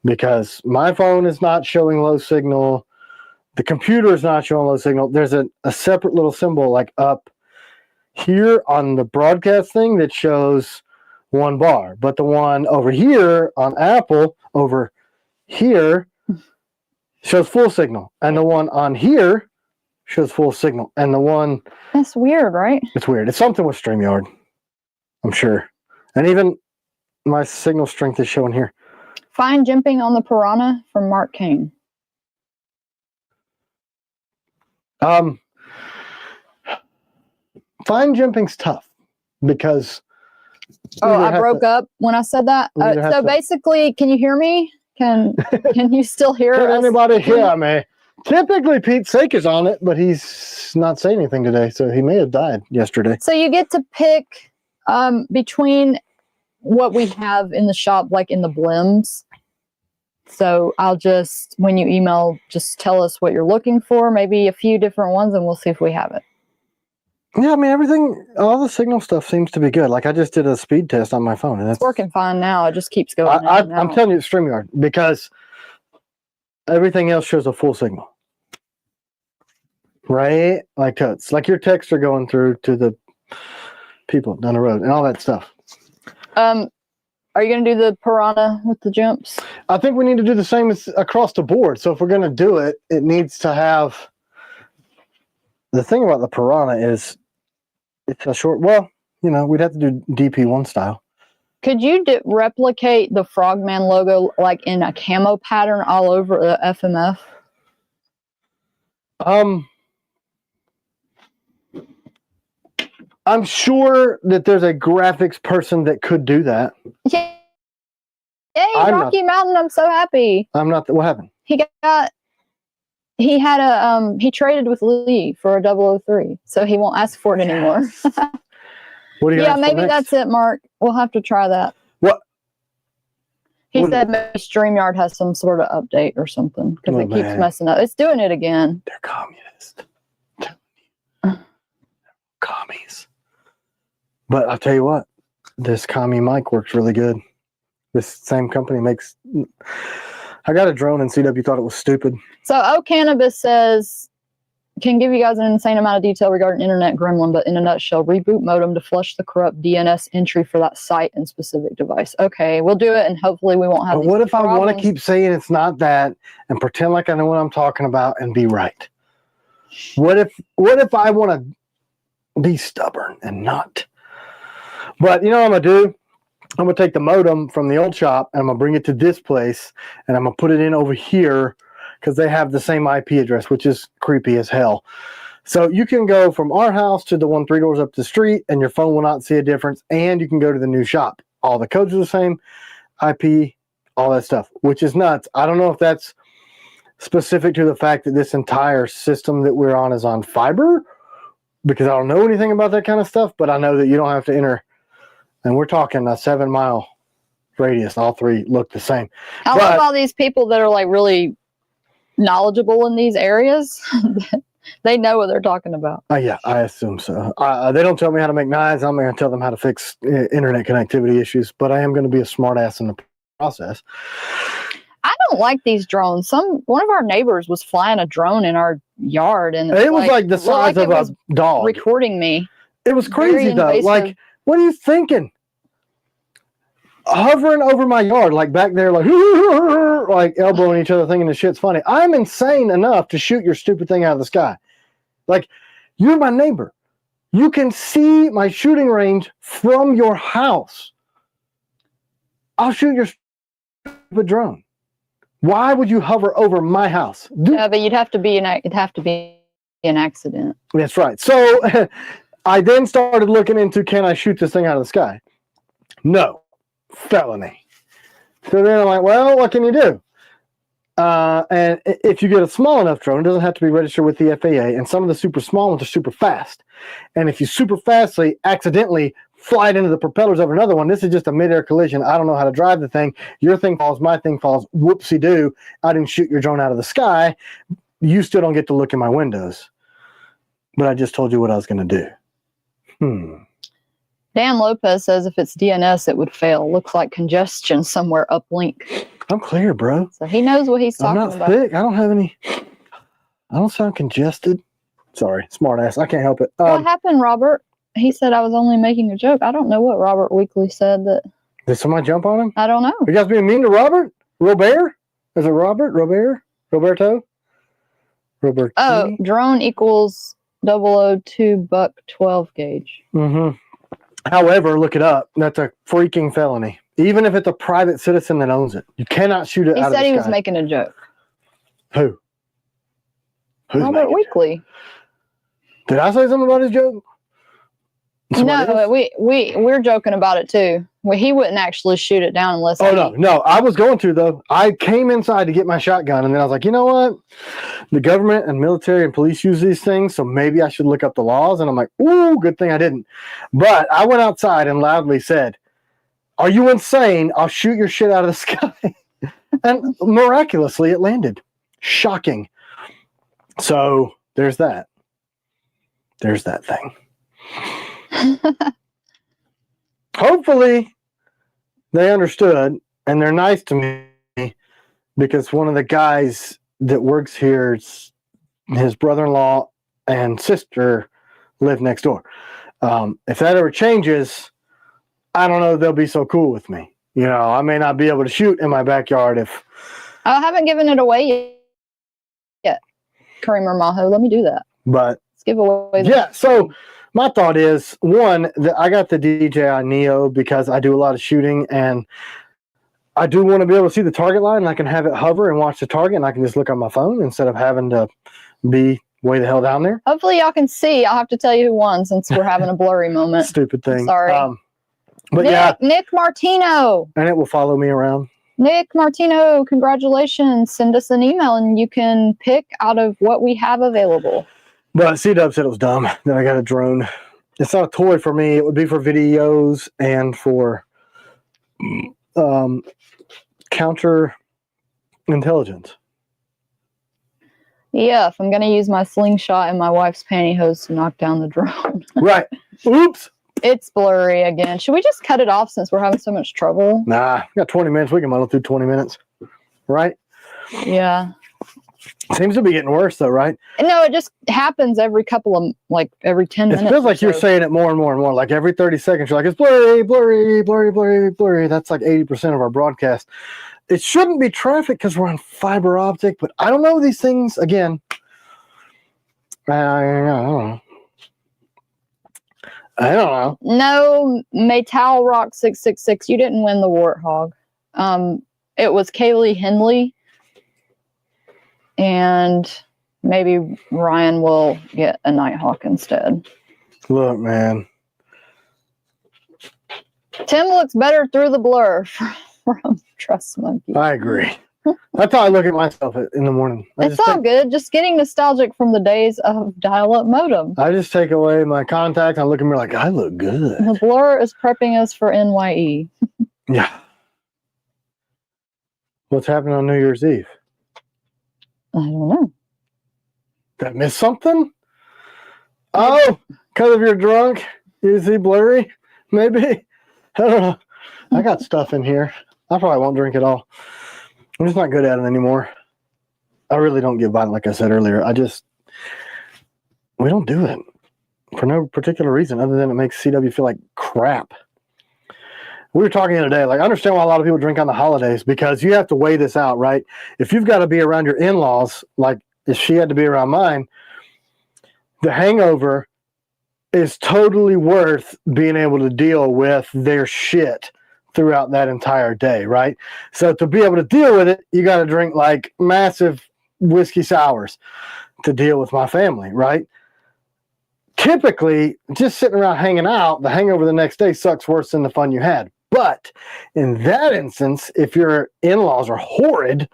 because my phone is not showing low signal. The computer is not showing low signal. There's a separate little symbol like up here on the broadcast thing that shows 1 bar, but the one over here on Apple over here shows full signal, and the one on here shows full signal, and the one... That's weird, right? It's weird. It's something with StreamYard, I'm sure. And even my signal strength is showing here. Fine jimping on the Piranha from Mark Kane. Fine jimping's tough, because... Oh, I broke up when I said that. So basically, can you hear me? Can you still hear Can us? anybody hear me? Typically, Pete Sake is on it, but he's not saying anything today, so he may have died yesterday. So you get to pick between what we have in the shop, like in the blims. So I'll just, when you email, just tell us what you're looking for, maybe a few different ones, and we'll see if we have it. Yeah, I mean, everything, all the signal stuff seems to be good. Like, I just did a speed test on my phone. And It's working fine now. It just keeps going. I'm telling you, it's StreamYard, because everything else shows a full signal. Right? Like totes. Like your texts are going through to the people down the road and all that stuff. Are you going to do the Piranha with the jumps? I think we need to do the same as across the board. So if we're going to do it, it needs to have... The thing about the Piranha is it's a short... Well, you know, we'd have to do DP1 style. Could you replicate the Frogman logo like in a camo pattern all over the FMF? I'm sure that there's a graphics person that could do that. Yay, Rocky Mountain, I'm so happy. I'm not. What happened? He traded with Lee for a 003, so he won't ask for it anymore. What do you Yeah, maybe that's it, Mark. We'll have to try that. What? He said maybe StreamYard has some sort of update or something, because it keeps messing up. It's doing it again. They're communist. Commies. But I'll tell you what, this commie mic works really good. This same company makes... I got a drone and CW thought it was stupid. So O Cannabis says, can give you guys an insane amount of detail regarding Internet Gremlin, but in a nutshell, reboot modem to flush the corrupt DNS entry for that site and specific device. Okay, we'll do it, and hopefully we won't have But these what if problems. I want to keep saying it's not that and pretend like I know what I'm talking about and be right? What if I want to be stubborn and not? But you know what I'm gonna do? I'm gonna take the modem from the old shop and I'm gonna bring it to this place and I'm gonna put it in over here because they have the same IP address, which is creepy as hell. So you can go from our house to the one 3 doors up the street and your phone will not see a difference. And you can go to the new shop. All the codes are the same, IP, all that stuff, which is nuts. I don't know if that's specific to the fact that this entire system that we're on is on fiber, because I don't know anything about that kind of stuff, but I know that you don't have to enter, and we're talking a 7-mile radius. All three look the same. I love all these people that are like really knowledgeable in these areas. They know what they're talking about. Yeah, I assume so. They don't tell me how to make knives. I'm going to tell them how to fix internet connectivity issues, but I am going to be a smart ass in the process. I don't like these drones. One of our neighbors was flying a drone in our yard, and it was like the size of a dog recording me. It was crazy though. Like, what are you thinking? Hovering over my yard, like back there, like elbowing each other, thinking the shit's funny. I'm insane enough to shoot your stupid thing out of the sky. Like, you're my neighbor. You can see my shooting range from your house. I'll shoot your stupid drone. Why would you hover over my house? Yeah, but it'd have to be an accident. That's right. So I then started looking into, can I shoot this thing out of the sky? No. Felony. So then I'm like, well, what can you do? And if you get a small enough drone, it doesn't have to be registered with the FAA, and some of the super small ones are super fast. And if you super fastly accidentally fly it into the propellers of another one, this is just a mid-air collision. I don't know how to drive the thing. Your thing falls, my thing falls. Whoopsie-doo. I didn't shoot your drone out of the sky. You still don't get to look in my windows. But I just told you what I was going to do. Dan Lopez says if it's DNS, it would fail. Looks like congestion somewhere uplink. I'm clear, bro. So he knows what he's talking about. I'm not thick. I don't have any. I don't sound congested. Sorry, smart ass. I can't help it. What happened, Robert? He said I was only making a joke. I don't know what Robert Weekly said. Did somebody jump on him? I don't know. You guys being mean to Robert? Robert? Is it Robert? Robert? Roberto? Robert? Oh, drone equals 002 buck 12 gauge. However, look it up. That's a freaking felony. Even if it's a private citizen that owns it. You cannot shoot it out of the sky. He said he was making a joke. Who? Robert Weekly. Did I say something about his joke? No, we're joking about it too. He wouldn't actually shoot it down unless. No, I was going to though. I came inside to get my shotgun, and then I was like, you know what? The government and military and police use these things, so maybe I should look up the laws. And I'm like, ooh, good thing I didn't. But I went outside and loudly said, "Are you insane? I'll shoot your shit out of the sky." And miraculously, it landed. Shocking. So there's that. There's that thing. Hopefully they understood, and they're nice to me, because one of the guys that works here, his brother-in-law and sister live next door. If that ever changes, I don't know if they'll be so cool with me. You know, I may not be able to shoot in my backyard if... I haven't given it away yet. Kramer Maho, let me do that. But let's give away. So my thought is, one, that I got the DJI Neo because I do a lot of shooting, and I do want to be able to see the target line, and I can have it hover and watch the target, and I can just look on my phone instead of having to be way the hell down there. Hopefully y'all can see. I'll have to tell you who won since we're having a blurry moment. Stupid thing. Sorry. But Nick Martino. And it will follow me around. Nick Martino, congratulations. Send us an email and you can pick out of what we have available. But C-Dub said it was dumb that I got a drone. It's not a toy for me. It would be for videos and for counter intelligence. Yeah, if I'm going to use my slingshot and my wife's pantyhose to knock down the drone. Right. Oops. It's blurry again. Should we just cut it off since we're having so much trouble? Nah, we got 20 minutes. We can muddle through 20 minutes. Right? Yeah. Seems to be getting worse though, right? No, it just happens every couple of, every 10 minutes. It feels like you're saying it more and more and more. Like every 30 seconds, you're like, it's blurry, blurry, blurry, blurry, blurry. That's like 80% of our broadcast. It shouldn't be traffic because we're on fiber optic, but I don't know these things. Again, I don't know. I don't know. No, Maytal Rock 666. You didn't win the Warthog. It was Kaylee Henley, and maybe Ryan will get a Nighthawk instead. Look, man. Tim looks better through the blur from Trust Monkey. I agree. That's how I look at myself in the morning. It's all good. Just getting nostalgic from the days of dial-up modem. I just take away my contacts. I look at me like, I look good. The blur is prepping us for NYE. Yeah. What's happening on New Year's Eve? I don't know. Did I miss something? Oh, because of you're drunk? You see blurry? Maybe? I don't know. I got stuff in here. I probably won't drink at all. I'm just not good at it anymore. I really don't get violent, like I said earlier. We don't do it for no particular reason other than it makes CW feel like crap. We were talking the other day, like, I understand why a lot of people drink on the holidays because you have to weigh this out, right? If you've got to be around your in-laws, like if she had to be around mine, the hangover is totally worth being able to deal with their shit throughout that entire day, right? So to be able to deal with it, you got to drink like massive whiskey sours to deal with my family, right? Typically, just sitting around hanging out, the hangover the next day sucks worse than the fun you had. But in that instance, if your in-laws are horrid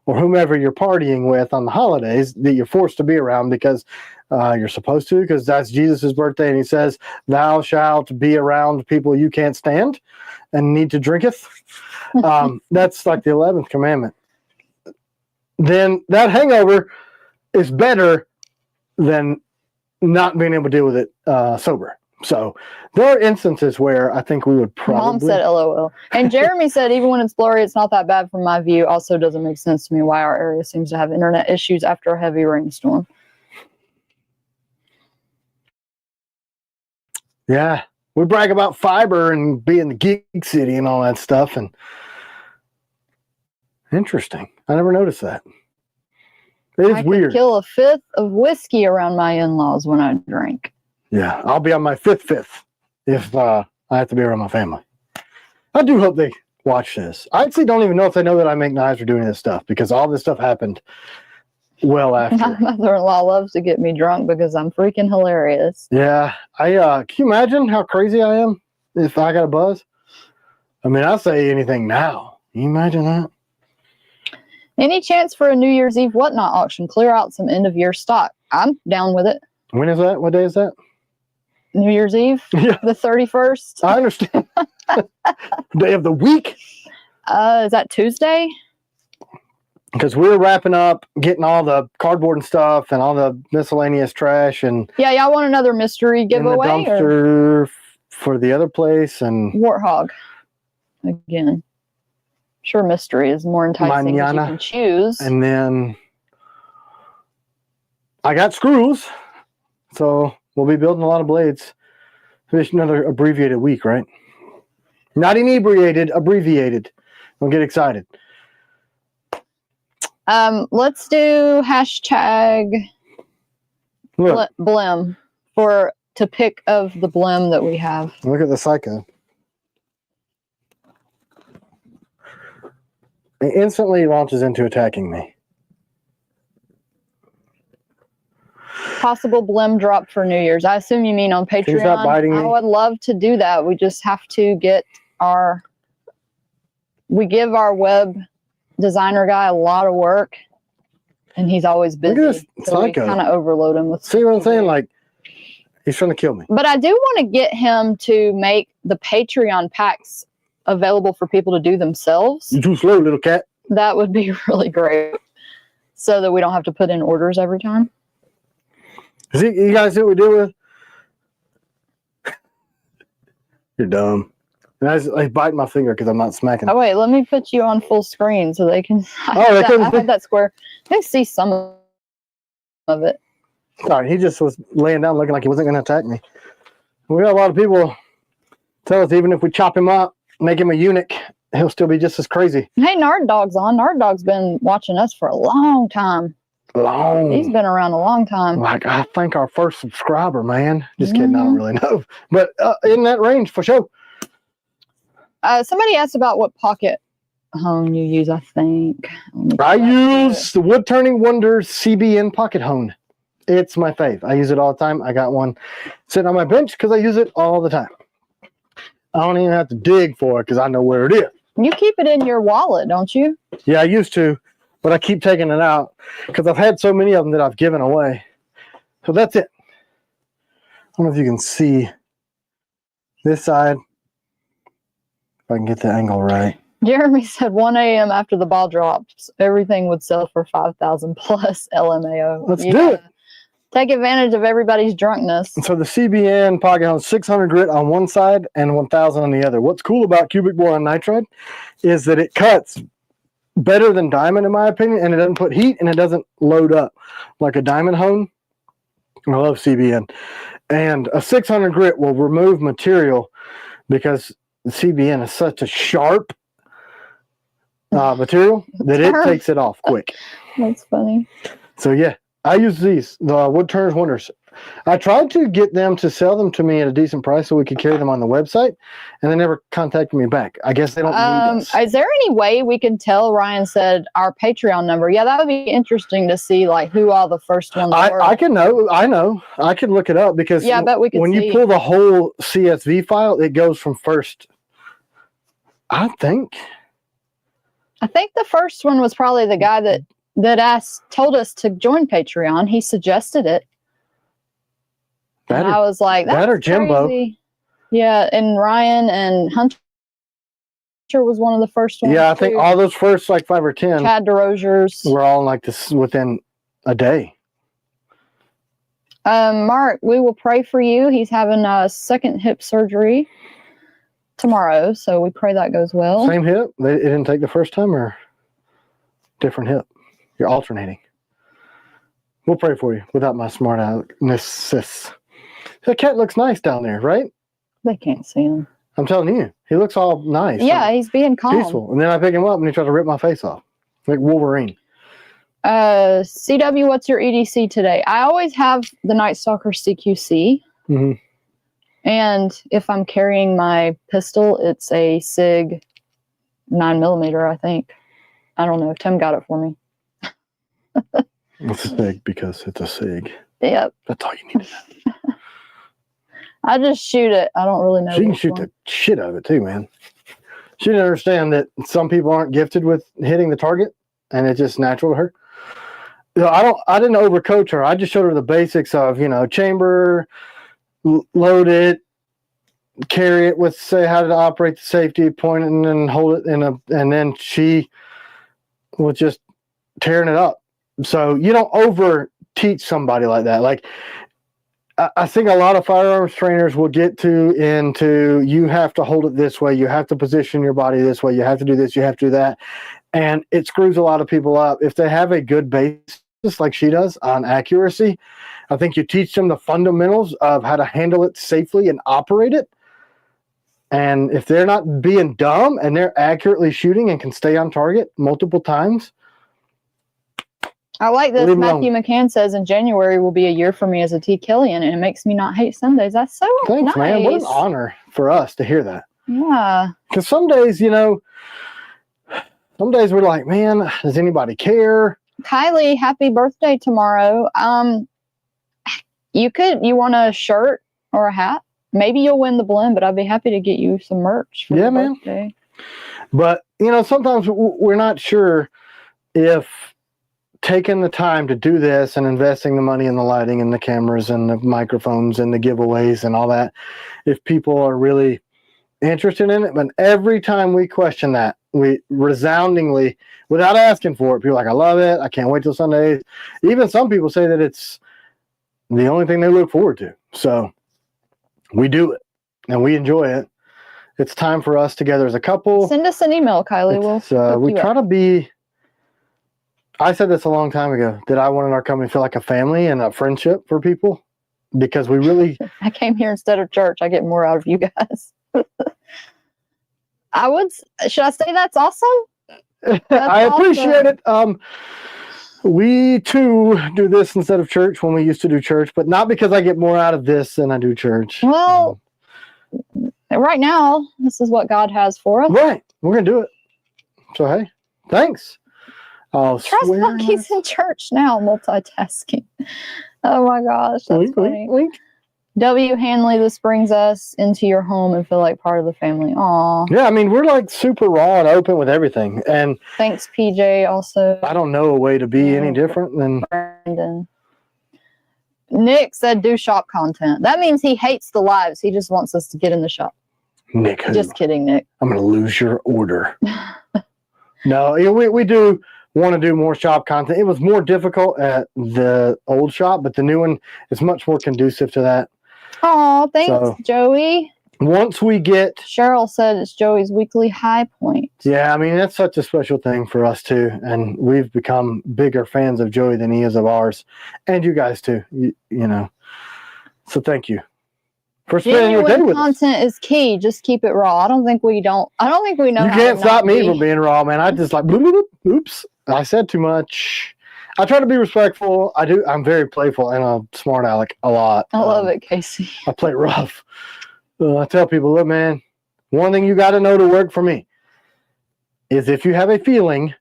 or whomever you're partying with on the holidays that you're forced to be around because you're supposed to, because that's Jesus' birthday and he says, thou shalt be around people you can't stand and need to drinketh. That's like the 11th commandment. Then that hangover is better than not being able to deal with it sober. So there are instances where I think we would probably... Mom said LOL. And Jeremy said even when it's blurry, it's not that bad from my view. Also doesn't make sense to me why our area seems to have internet issues after a heavy rainstorm. Yeah. We brag about fiber and being the geek city and all that stuff. And interesting. I never noticed that. It is weird. I could kill a fifth of whiskey around my in-laws when I drink. Yeah, I'll be on my fifth if I have to be around my family. I do hope they watch this. I actually don't even know if they know that I make knives for doing this stuff because all this stuff happened well after. My mother-in-law loves to get me drunk because I'm freaking hilarious. Yeah, can you imagine how crazy I am if I got a buzz? I mean, I'll say anything now. Can you imagine that? Any chance for a New Year's Eve whatnot auction? Clear out some end-of-year stock. I'm down with it. When is that? What day is that? New Year's Eve? Yeah. The 31st? I understand. Day of the week? Is that Tuesday? Because we're wrapping up, getting all the cardboard and stuff and all the miscellaneous trash and... Yeah, y'all want another mystery giveaway? And the dumpster for the other place and... Warthog. Again. Sure, mystery is more enticing as you can choose. And then I got screws, so we'll be building a lot of blades. Finish another abbreviated week, right? Not inebriated, abbreviated. Don't get excited. Let's do hashtag Blim to pick of the Blim that we have. Look at the psycho. It instantly launches into attacking me. Possible Blim drop for New Year's. I assume you mean on Patreon. Can you stop biting me? I would love to do that. We just have to get we give our web designer guy a lot of work and he's always busy. Look at this so we psycho. kind of overload him with See what I'm saying? Like, he's trying to kill me. But I do want to get him to make the Patreon packs available for people to do themselves. You're too slow, little cat. That would be really great. So that we don't have to put in orders every time. See, you guys see what we do with? You're dumb. And I bite my finger because I'm not smacking. Oh, wait, let me put you on full screen so they can... I had that square. They see some of it. Sorry, he just was laying down looking like he wasn't going to attack me. We got a lot of people tell us even if we chop him up, make him a eunuch, he'll still be just as crazy. Hey, Nard Dog's on. Nard Dog's been watching us for a long time. long. He's been around a long time. Like, I think our first subscriber, man. Just kidding, I don't really know. But in that range, for sure. Somebody asked about what pocket hone you use, I think. I use the Wood Turning Wonders CBN Pocket Hone. It's my fave. I use it all the time. I got one sitting on my bench because I use it all the time. I don't even have to dig for it because I know where it is. You keep it in your wallet, don't you? Yeah, I used to, but I keep taking it out because I've had so many of them that I've given away. So that's it. I don't know if you can see this side. If I can get the angle right. Jeremy said 1 a.m. after the ball drops, everything would sell for 5,000 plus LMAO. Let's do it. Take advantage of everybody's drunkenness. So the CBN pocket hone 600 grit on one side and 1,000 on the other. What's cool about cubic boron nitride is that it cuts better than diamond, in my opinion, and it doesn't put heat and it doesn't load up like a diamond hone. I love CBN. And a 600 grit will remove material because the CBN is such a sharp material that it takes it off quick. That's funny. So yeah, I use these, the Wood Turner's Wonders. I tried to get them to sell them to me at a decent price so we could carry them on the website, and they never contacted me back. I guess they don't need us. Is there any way we can tell? Ryan said our Patreon number. Yeah, that would be interesting to see, like, who all the first ones were. I can know. I know. I could look it up because I bet we could when see. you pull the whole CSV file, it goes from first. I think the first one was probably the guy that told us to join Patreon. He suggested it. And I was like, that's or Jimbo. crazy. Yeah, and Ryan and Hunter was one of the first ones. Yeah, I think all those first like 5 or 10 Chad DeRozier's were all like this within a day. Mark, we will pray for you. He's having a second hip surgery tomorrow, so we pray that goes well. Same hip? It didn't take the first time, or different hip? You're alternating. We'll pray for you without my smart aleckness. The cat looks nice down there, right? They can't see him. I'm telling you, he looks all nice. Yeah, he's being calm. Peaceful. And then I pick him up and he tries to rip my face off. Like Wolverine. CW, what's your EDC today? I always have the Night Stalker CQC. Mm-hmm. And if I'm carrying my pistol, it's a SIG 9mm, I think. I don't know. Tim got it for me. It's a SIG because it's a SIG. Yep. That's all you need to know. I just shoot it. I don't really know. She can shoot the shit out of it too, man. She didn't understand that some people aren't gifted with hitting the target, and it's just natural to her. You know, I didn't overcoach her. I just showed her the basics of, chamber, load it, carry it with, say, how to operate the safety, point it and hold it and then she was just tearing it up. So you don't over teach somebody like that. Like, I think a lot of firearms trainers will get into you have to hold it this way, you have to position your body this way, you have to do this, you have to do that, and it screws a lot of people up. If they have a good basis like she does on accuracy, I think you teach them the fundamentals of how to handle it safely and operate it. And if they're not being dumb and they're accurately shooting and can stay on target multiple times. I like this. Matthew McCann says in January will be a year for me as a T.Kellian, and it makes me not hate Sundays. That's so Thanks, nice. man. What an honor for us to hear that. Yeah. Because some days, some days we're like, man, does anybody care? Kylie, happy birthday tomorrow. You want a shirt or a hat? Maybe you'll win the blend, but I'd be happy to get you some merch for your birthday. But, sometimes we're not sure if taking the time to do this and investing the money in the lighting and the cameras and the microphones and the giveaways and all that, if people are really interested in it. But every time we question that, we resoundingly, without asking for it, people are like, I love it, I can't wait till Sundays. Even some people say that it's the only thing they look forward to. So we do it and we enjoy it. It's time for us together as a couple. Send us an email, Kylie. We try to be, I said this a long time ago, that I wanted our company to feel like a family and a friendship for people, because we really... I came here instead of church. I get more out of you guys. Should I say that's awesome? I appreciate it. We too do this instead of church when we used to do church, but not because I get more out of this than I do church. Well, right now, this is what God has for us. Right. We're going to do it. So, hey, thanks. I'll Trust swear. Bucky's in church now, multitasking. Oh my gosh, that's Wink, funny. wink, wink. W. Hanley, this brings us into your home and feel like part of the family. Aw. Yeah, I mean, we're like super raw and open with everything. And Thanks, PJ, also. I don't know a way to be any different than. Brandon. Nick said do shop content. That means he hates the lives. He just wants us to get in the shop. Nick, who? Just kidding, Nick. I'm going to lose your order. No, we do want to do more shop content. It was more difficult at the old shop, but the new one is much more conducive to that. Oh, thanks, So, Joey. Once we get. Cheryl said it's Joey's weekly high point. Yeah, I mean, that's such a special thing for us too. And we've become bigger fans of Joey than he is of ours. And you guys too, you know. So thank you for spending your day Genuine with us. content is key. Just keep it raw. I don't think we know. You how can't to stop not me be. from being raw, man. I just like, bloop, bloop, bloop. Oops, I said too much. I try to be respectful. I do. I'm very playful and a smart aleck a lot. I love it, Casey. I play rough. I tell people, look, man, one thing you got to know to work for me is if you have a feeling,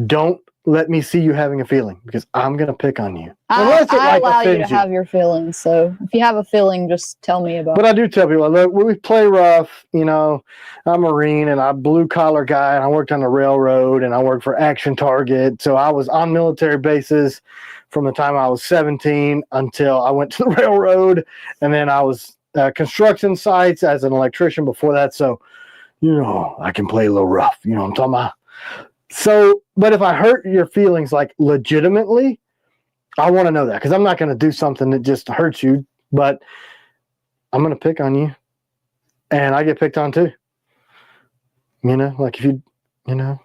don't let me see you having a feeling because I'm going to pick on you. I allow you to offends have your feelings. So if you have a feeling, just tell me about But it. I do tell people, look, we play rough. You know, I'm a Marine and I'm a blue collar guy and I worked on the railroad and I worked for Action Target. So I was on military bases from the time I was 17 until I went to the railroad. And then I was construction sites as an electrician before that. So, you know, I can play a little rough. You know what I'm talking about? So, but if I hurt your feelings like legitimately, I want to know that because I'm not going to do something that just hurts you, but I'm going to pick on you and I get picked on too. You know, like if you know,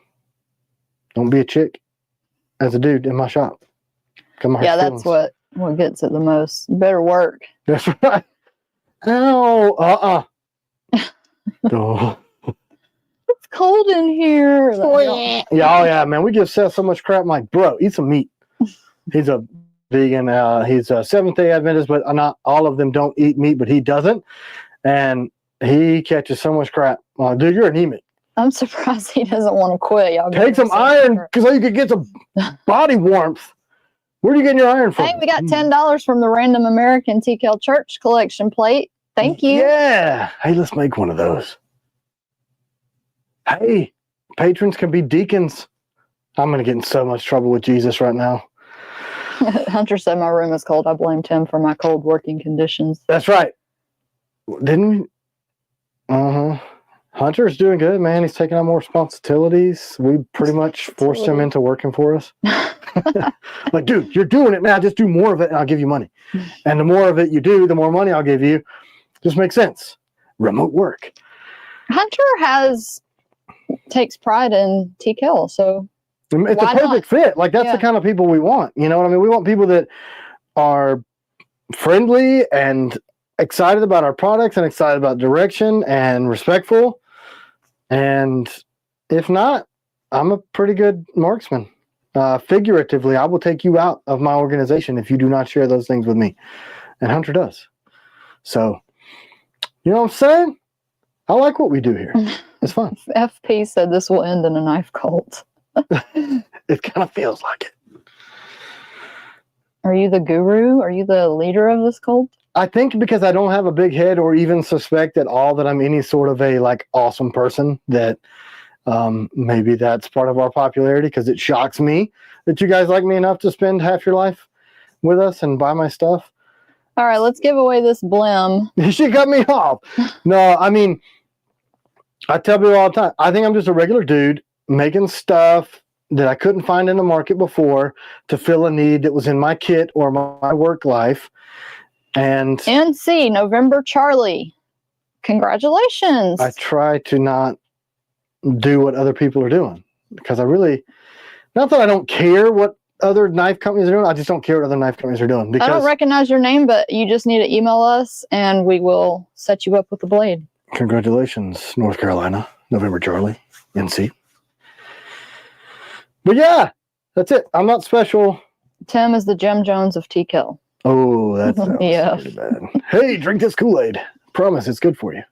don't be a chick as a dude in my shop. Yeah, that's what gets it the most. You better work. That's right. Oh, oh. It's cold in here. Yeah, oh yeah, man. We give Seth so much crap. I'm like, bro, eat some meat. He's a vegan. He's a Seventh-day Adventist, but not all of them don't eat meat, but he doesn't. And he catches so much crap. Dude, you're anemic. I'm surprised he doesn't want to quit. Y'all take some iron because you could get some body warmth. Where are you getting your iron from? Hey, we got $10 from the Random American T.Kell Church collection plate. Thank you. Yeah. Hey, let's make one of those. Hey, patrons can be deacons. I'm going to get in so much trouble with Jesus right now. Hunter said my room is cold. I blamed him for my cold working conditions. That's right. Didn't we? Uh-huh. Hunter's doing good, man. He's taking on more responsibilities. We pretty much forced him into working for us. Like, dude, you're doing it now. Just do more of it and I'll give you money. And the more of it you do, the more money I'll give you. Just makes sense. Remote work. Hunter takes pride in T.Kell, so it's a perfect fit. Like, that's the kind of people we want. You know what I mean? We want people that are friendly and excited about our products and excited about direction and respectful. And if not, I'm a pretty good marksman. Figuratively, I will take you out of my organization if you do not share those things with me. And Hunter does. So, you know what I'm saying? I like what we do here. It's fun. FP said this will end in a knife cult. It kind of feels like it. Are you the guru? Are you the leader of this cult? I think because I don't have a big head or even suspect at all that I'm any sort of a like awesome person, that maybe that's part of our popularity, because it shocks me that you guys like me enough to spend half your life with us and buy my stuff. All right, let's give away this blim. She cut me off. No, I mean, I tell people all the time, I think I'm just a regular dude making stuff that I couldn't find in the market before to fill a need that was in my kit or my work life. And NC, November Charlie. Congratulations. I try to not do what other people are doing, because I really, not that I don't care what other knife companies are doing, I just don't care what other knife companies are doing. Because I don't recognize your name, but you just need to email us and we will set you up with the blade. Congratulations, North Carolina, November Charlie, NC. But yeah, That's it. I'm not special. Tim is the Jim Jones of T.Kell. Oh, that sounds Yeah. pretty bad. Hey, drink this Kool-Aid. Promise it's good for you.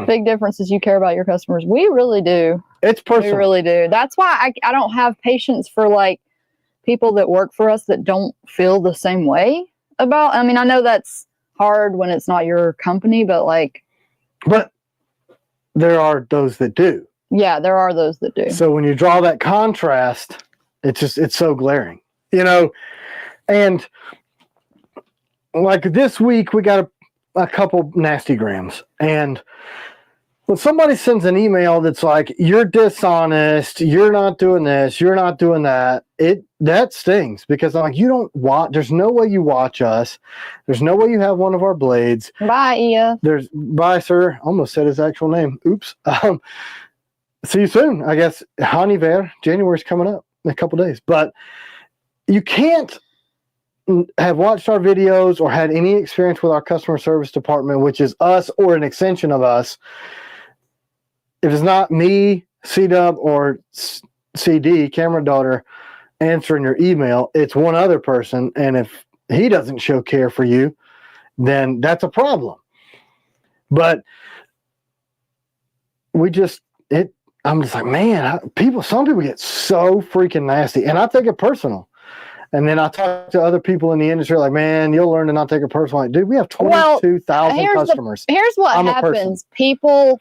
Big difference is you care about your customers. We really do. It's personal. We really do. That's why I don't have patience for like people that work for us that don't feel the same way about. I mean, I know that's hard when it's not your company, but like. But there are those that do. Yeah, there are those that do. So when you draw that contrast, it's so glaring, you know. And like this week, we got a couple nasty grams, and when somebody sends an email that's like, you're dishonest, you're not doing this, you're not doing that, that stings, because I'm like, you don't watch, there's no way you watch us. There's no way you have one of our blades. Bye, Ia. Bye, sir. Almost said his actual name. Oops. See you soon. I guess Haniver, January's coming up in a couple days. But you can't have watched our videos or had any experience with our customer service department, which is us or an extension of us. If it's not me, C-Dub, or CD, camera daughter, answering your email, it's one other person. And if he doesn't show care for you, then that's a problem. But I'm just like, man, some people get so freaking nasty. And I take it personal. And then I talk to other people in the industry like, man, you'll learn to not take it personal. Like, dude, we have 22,000 customers. Here's what happens. People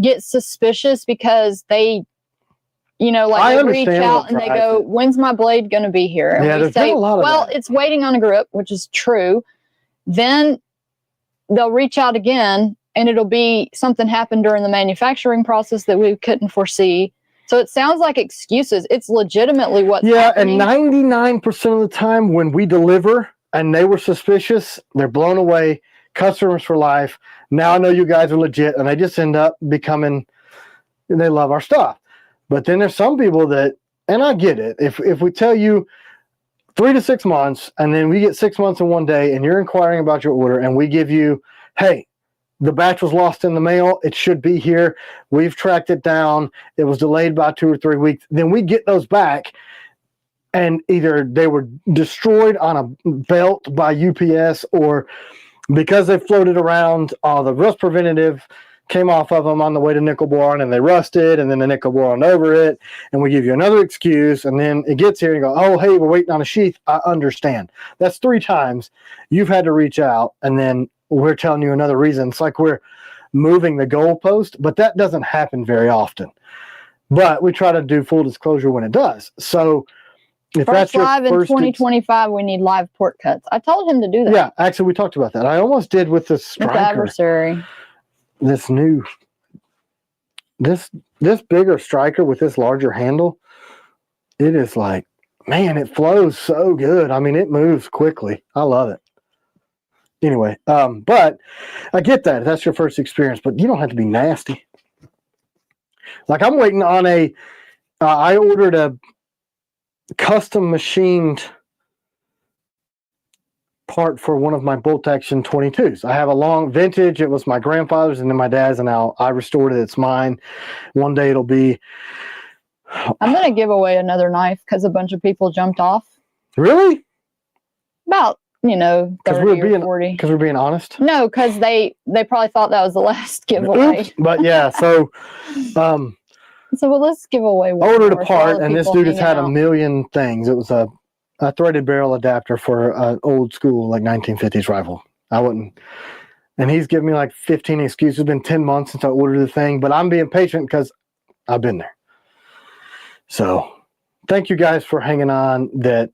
get suspicious because they, like they reach out and they go, when's my blade going to be here? And yeah, we say, well, it's waiting on a grip, which is true. Then they'll reach out again and it'll be something happened during the manufacturing process that we couldn't foresee. So it sounds like excuses. It's legitimately what's happening. And 99% of the time when we deliver and they were suspicious, they're blown away. Customers for life. Now I know you guys are legit, and they just end up becoming, they love our stuff. But then there's some people that, and I get it, if we tell you 3 to 6 months, and then we get 6 months in one day, and you're inquiring about your order, and we give you, hey, the batch was lost in the mail, it should be here, we've tracked it down, it was delayed by 2 or 3 weeks, then we get those back, and either they were destroyed on a belt by UPS, or because they floated around, the rust preventative came off of them on the way to nickel boron, and they rusted, and then the nickel boron over it, and we give you another excuse, and then it gets here and you go, oh, hey, we're waiting on a sheath. I understand. That's 3 times you've had to reach out, and then we're telling you another reason. It's like we're moving the goalpost, but that doesn't happen very often. But we try to do full disclosure when it does. So if that's your live in 2025, we need live port cuts. I told him to do that. Yeah, actually, we talked about that. I almost did with the striker. With the adversary. This bigger striker with this larger handle, it is like, man, it flows so good. I mean, it moves quickly. I love it. Anyway, but I get that. That's your first experience, but you don't have to be nasty. Like I'm waiting on I ordered a custom machined part for one of my bolt action 22s. I have a long vintage. It was my grandfather's and then my dad's, and now I restored it. It's mine. One day it'll be. I'm going to give away another knife because a bunch of people jumped off. Really? About, 30 or 40. Because we're being honest? No, because they probably thought that was the last giveaway. Oops. But yeah, so so well, let's give away one. I ordered a part, and this dude has had a million things. It was a threaded barrel adapter for an old school, like 1950s rifle. And he's given me like 15 excuses. It's been 10 months since I ordered the thing, but I'm being patient because I've been there. So thank you guys for hanging on, that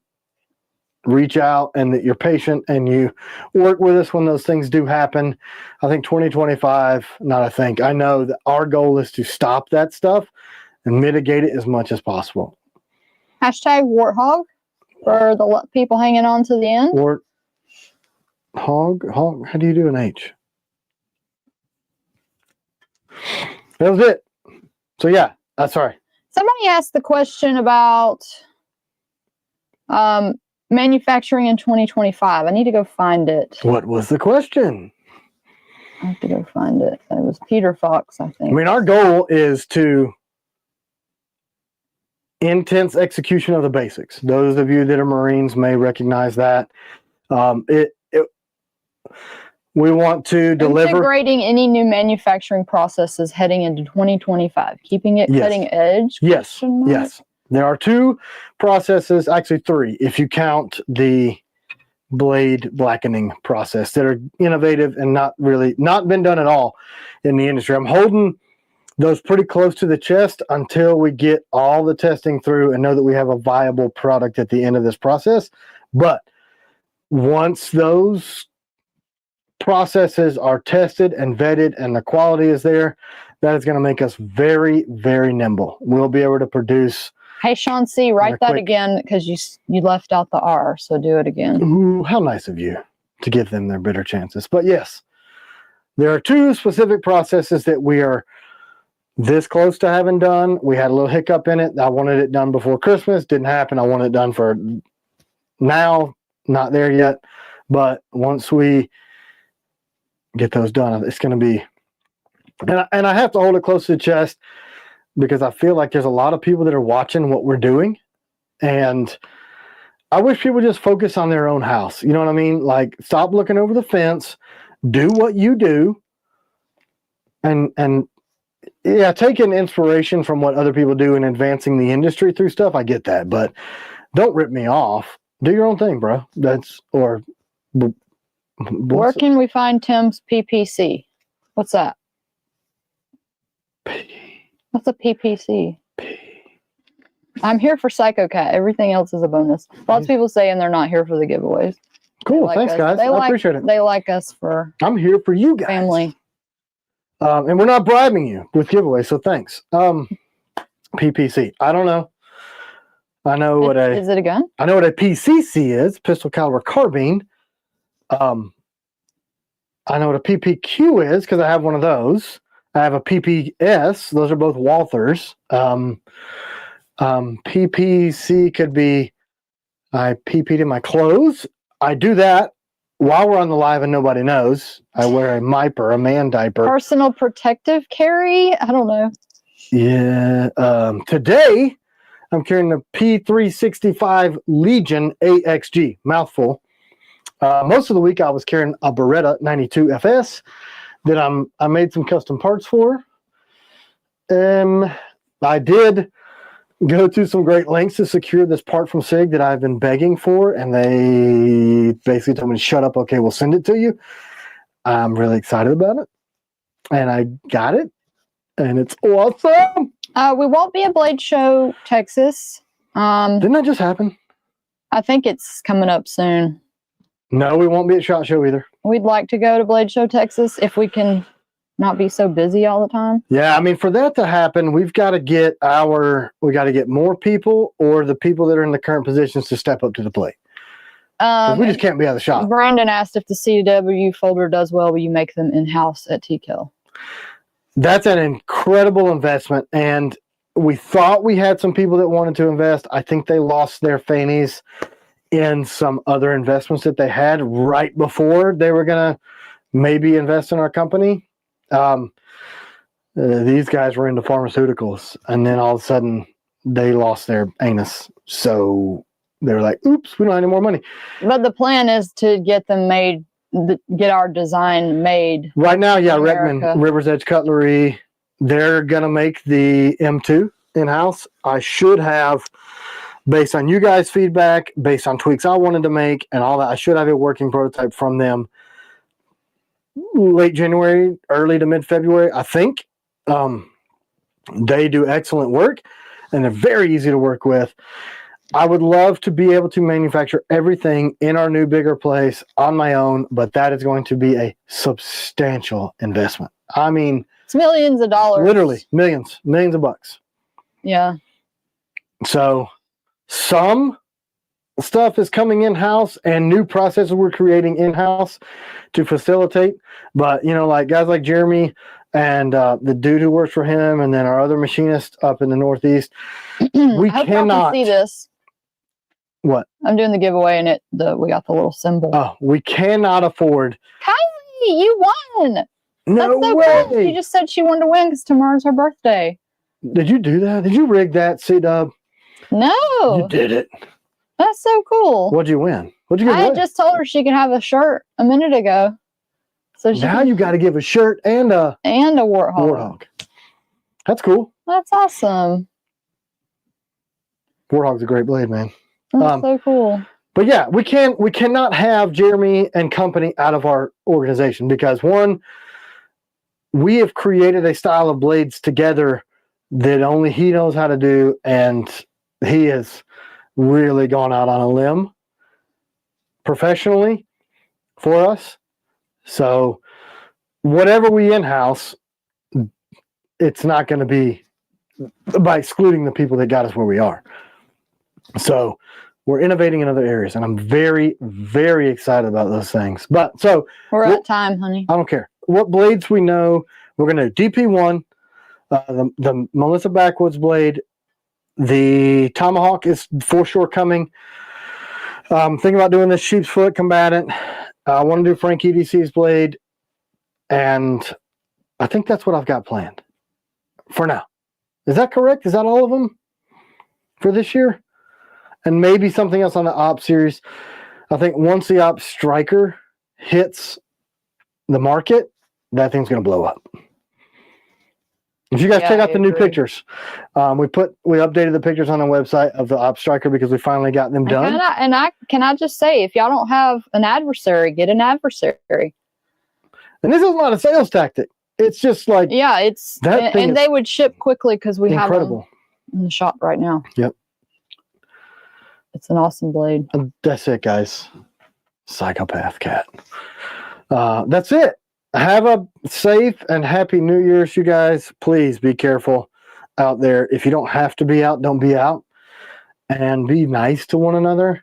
reach out and that you're patient and you work with us when those things do happen. I think 2025, I know that our goal is to stop that stuff and mitigate it as much as possible. Hashtag warthog for the people hanging on to the end. Hog, how do you do an H? That was it. So yeah, sorry. Somebody asked the question about manufacturing in 2025. I need to go find it. What was the question? I have to go find it. It was Peter Fox, I think. I mean, our goal is to intense execution of the basics. Those of you that are Marines may recognize that. We want to deliver. Integrating any new manufacturing processes heading into 2025, keeping it cutting edge. Yes. There are 2 processes, actually 3, if you count the blade blackening process, that are innovative and not been done at all in the industry. I'm holding those pretty close to the chest until we get all the testing through and know that we have a viable product at the end of this process. But once those processes are tested and vetted and the quality is there, that is going to make us very, very nimble. We'll be able to produce. Hey, Sean C., write that again, because you left out the R, so do it again. Ooh, how nice of you to give them their better chances. But yes, there are 2 specific processes that we are this close to having done. We had a little hiccup in it. I wanted it done before Christmas. Didn't happen. I want it done for now. Not there yet. But once we get those done, it's going to be. And I have to hold it close to the chest, because I feel like there's a lot of people that are watching what we're doing. And I wish people just focus on their own house. You know what I mean? Like, stop looking over the fence, do what you do. And yeah, taking inspiration from what other people do and advancing the industry through stuff. I get that, but don't rip me off. Do your own thing, bro. Where can we find Tim's PPC? What's that? What's a PPC? I'm here for Psycho Cat. Everything else is a bonus. Lots of people saying they're not here for the giveaways. Cool. Thanks, guys. I appreciate it. They like us for. I'm here for you guys. Family. And we're not bribing you with giveaways, so thanks. PPC. I don't know. I know what a. Is it a gun? I know what a PCC is. Pistol caliber carbine. I know what a PPQ is because I have one of those. I have a PPS. Those are both Walthers. PPC could be I PP'd in my clothes. I do that while we're on the live and nobody knows. I wear a MIPER, a man diaper. Personal protective carry? I don't know. Yeah. Today, I'm carrying the P365 Legion AXG, mouthful. Most of the week, I was carrying a Beretta 92 FS that I made some custom parts for. I did go to some great lengths to secure this part from SIG that I've been begging for, and they basically told me to shut up. Okay, we'll send it to you. I'm really excited about it, and I got it, and it's awesome. We won't be at Blade Show, Texas. Didn't that just happen? I think it's coming up soon. No, we won't be at SHOT Show either. We'd like to go to Blade Show, Texas, if we can not be so busy all the time. Yeah, I mean, for that to happen, we got to get more people, or the people that are in the current positions to step up to the plate. We just can't be out of the shop. Brandon asked if the CW folder does well, will you make them in-house at T.Kell? That's an incredible investment, and we thought we had some people that wanted to invest. I think they lost their fannies in some other investments that they had right before they were going to maybe invest in our company. These guys were into pharmaceuticals, and then all of a sudden they lost their anus. So they were like, oops, we don't have any more money. But the plan is to get them made, get our design made. Right now, yeah, Reckman, River's Edge Cutlery, they're going to make the M2 in-house. I should have, based on you guys' feedback, based on tweaks I wanted to make and all that, I should have a working prototype from them late January, early to mid-February, I think. They do excellent work, and they're very easy to work with. I would love to be able to manufacture everything in our new, bigger place on my own, but that is going to be a substantial investment. I mean, it's millions of dollars. Literally, millions of bucks. Yeah. So some stuff is coming in-house and new processes we're creating in-house to facilitate. But, you know, like guys like Jeremy and the dude who works for him, and then our other machinist up in the Northeast, we I hope cannot can see this. What? I'm doing the giveaway, and we got the little symbol. Oh, we cannot afford. Kylie, you won. No That's so way. cool. She just said she wanted to win because tomorrow's her birthday. Did you do that? Did you rig that, C-Dub? You No, did it. that's so cool. What'd you win? What'd you I give had away? just told her she could have a shirt a minute ago. So she Now can, you got to give a shirt and a and a warthog. warthog. That's cool. That's awesome. Warthog's a great blade, man. That's so cool. But yeah, we cannot have Jeremy and company out of our organization because one, we have created a style of blades together that only he knows how to do, and he has really gone out on a limb professionally for us. So whatever we in-house, it's not going to be by excluding the people that got us where we are. So we're innovating in other areas, and I'm very, very excited about those things. But so We're at time, honey. I don't care what blades we know. We're going to do DP1, the Melissa Backwoods blade. The Tomahawk is for sure coming. Thinking about doing this sheep's foot combatant. I want to do Frank EDC's blade, and I think that's what I've got planned for now. Is that correct? Is that all of them for this year? And maybe something else on the Op series. I think once the Op Striker hits the market, that thing's going to blow up. If you guys check out the new pictures, we updated the pictures on the website of the Op Striker because we finally got them done. Can I just say, if y'all don't have an adversary, get an adversary. And this is not a sales tactic. It's just like and they would ship quickly because we have them in the shop right now. Yep. It's an awesome blade. That's it, guys. Psychopath cat. That's it. Have a safe and happy New Year's, you guys. Please be careful out there. If you don't have to be out, don't be out. And be nice to one another.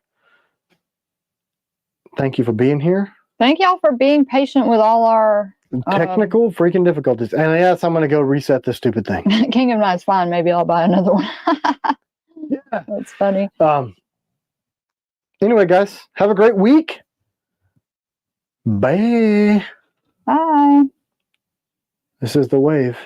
Thank you for being here. Thank y'all for being patient with all our technical freaking difficulties. And yes, I'm going to go reset this stupid thing. Kingdom Night's fine. Maybe I'll buy another one. Yeah. That's funny. Anyway, guys, have a great week. Bye. Bye. This is The Wave.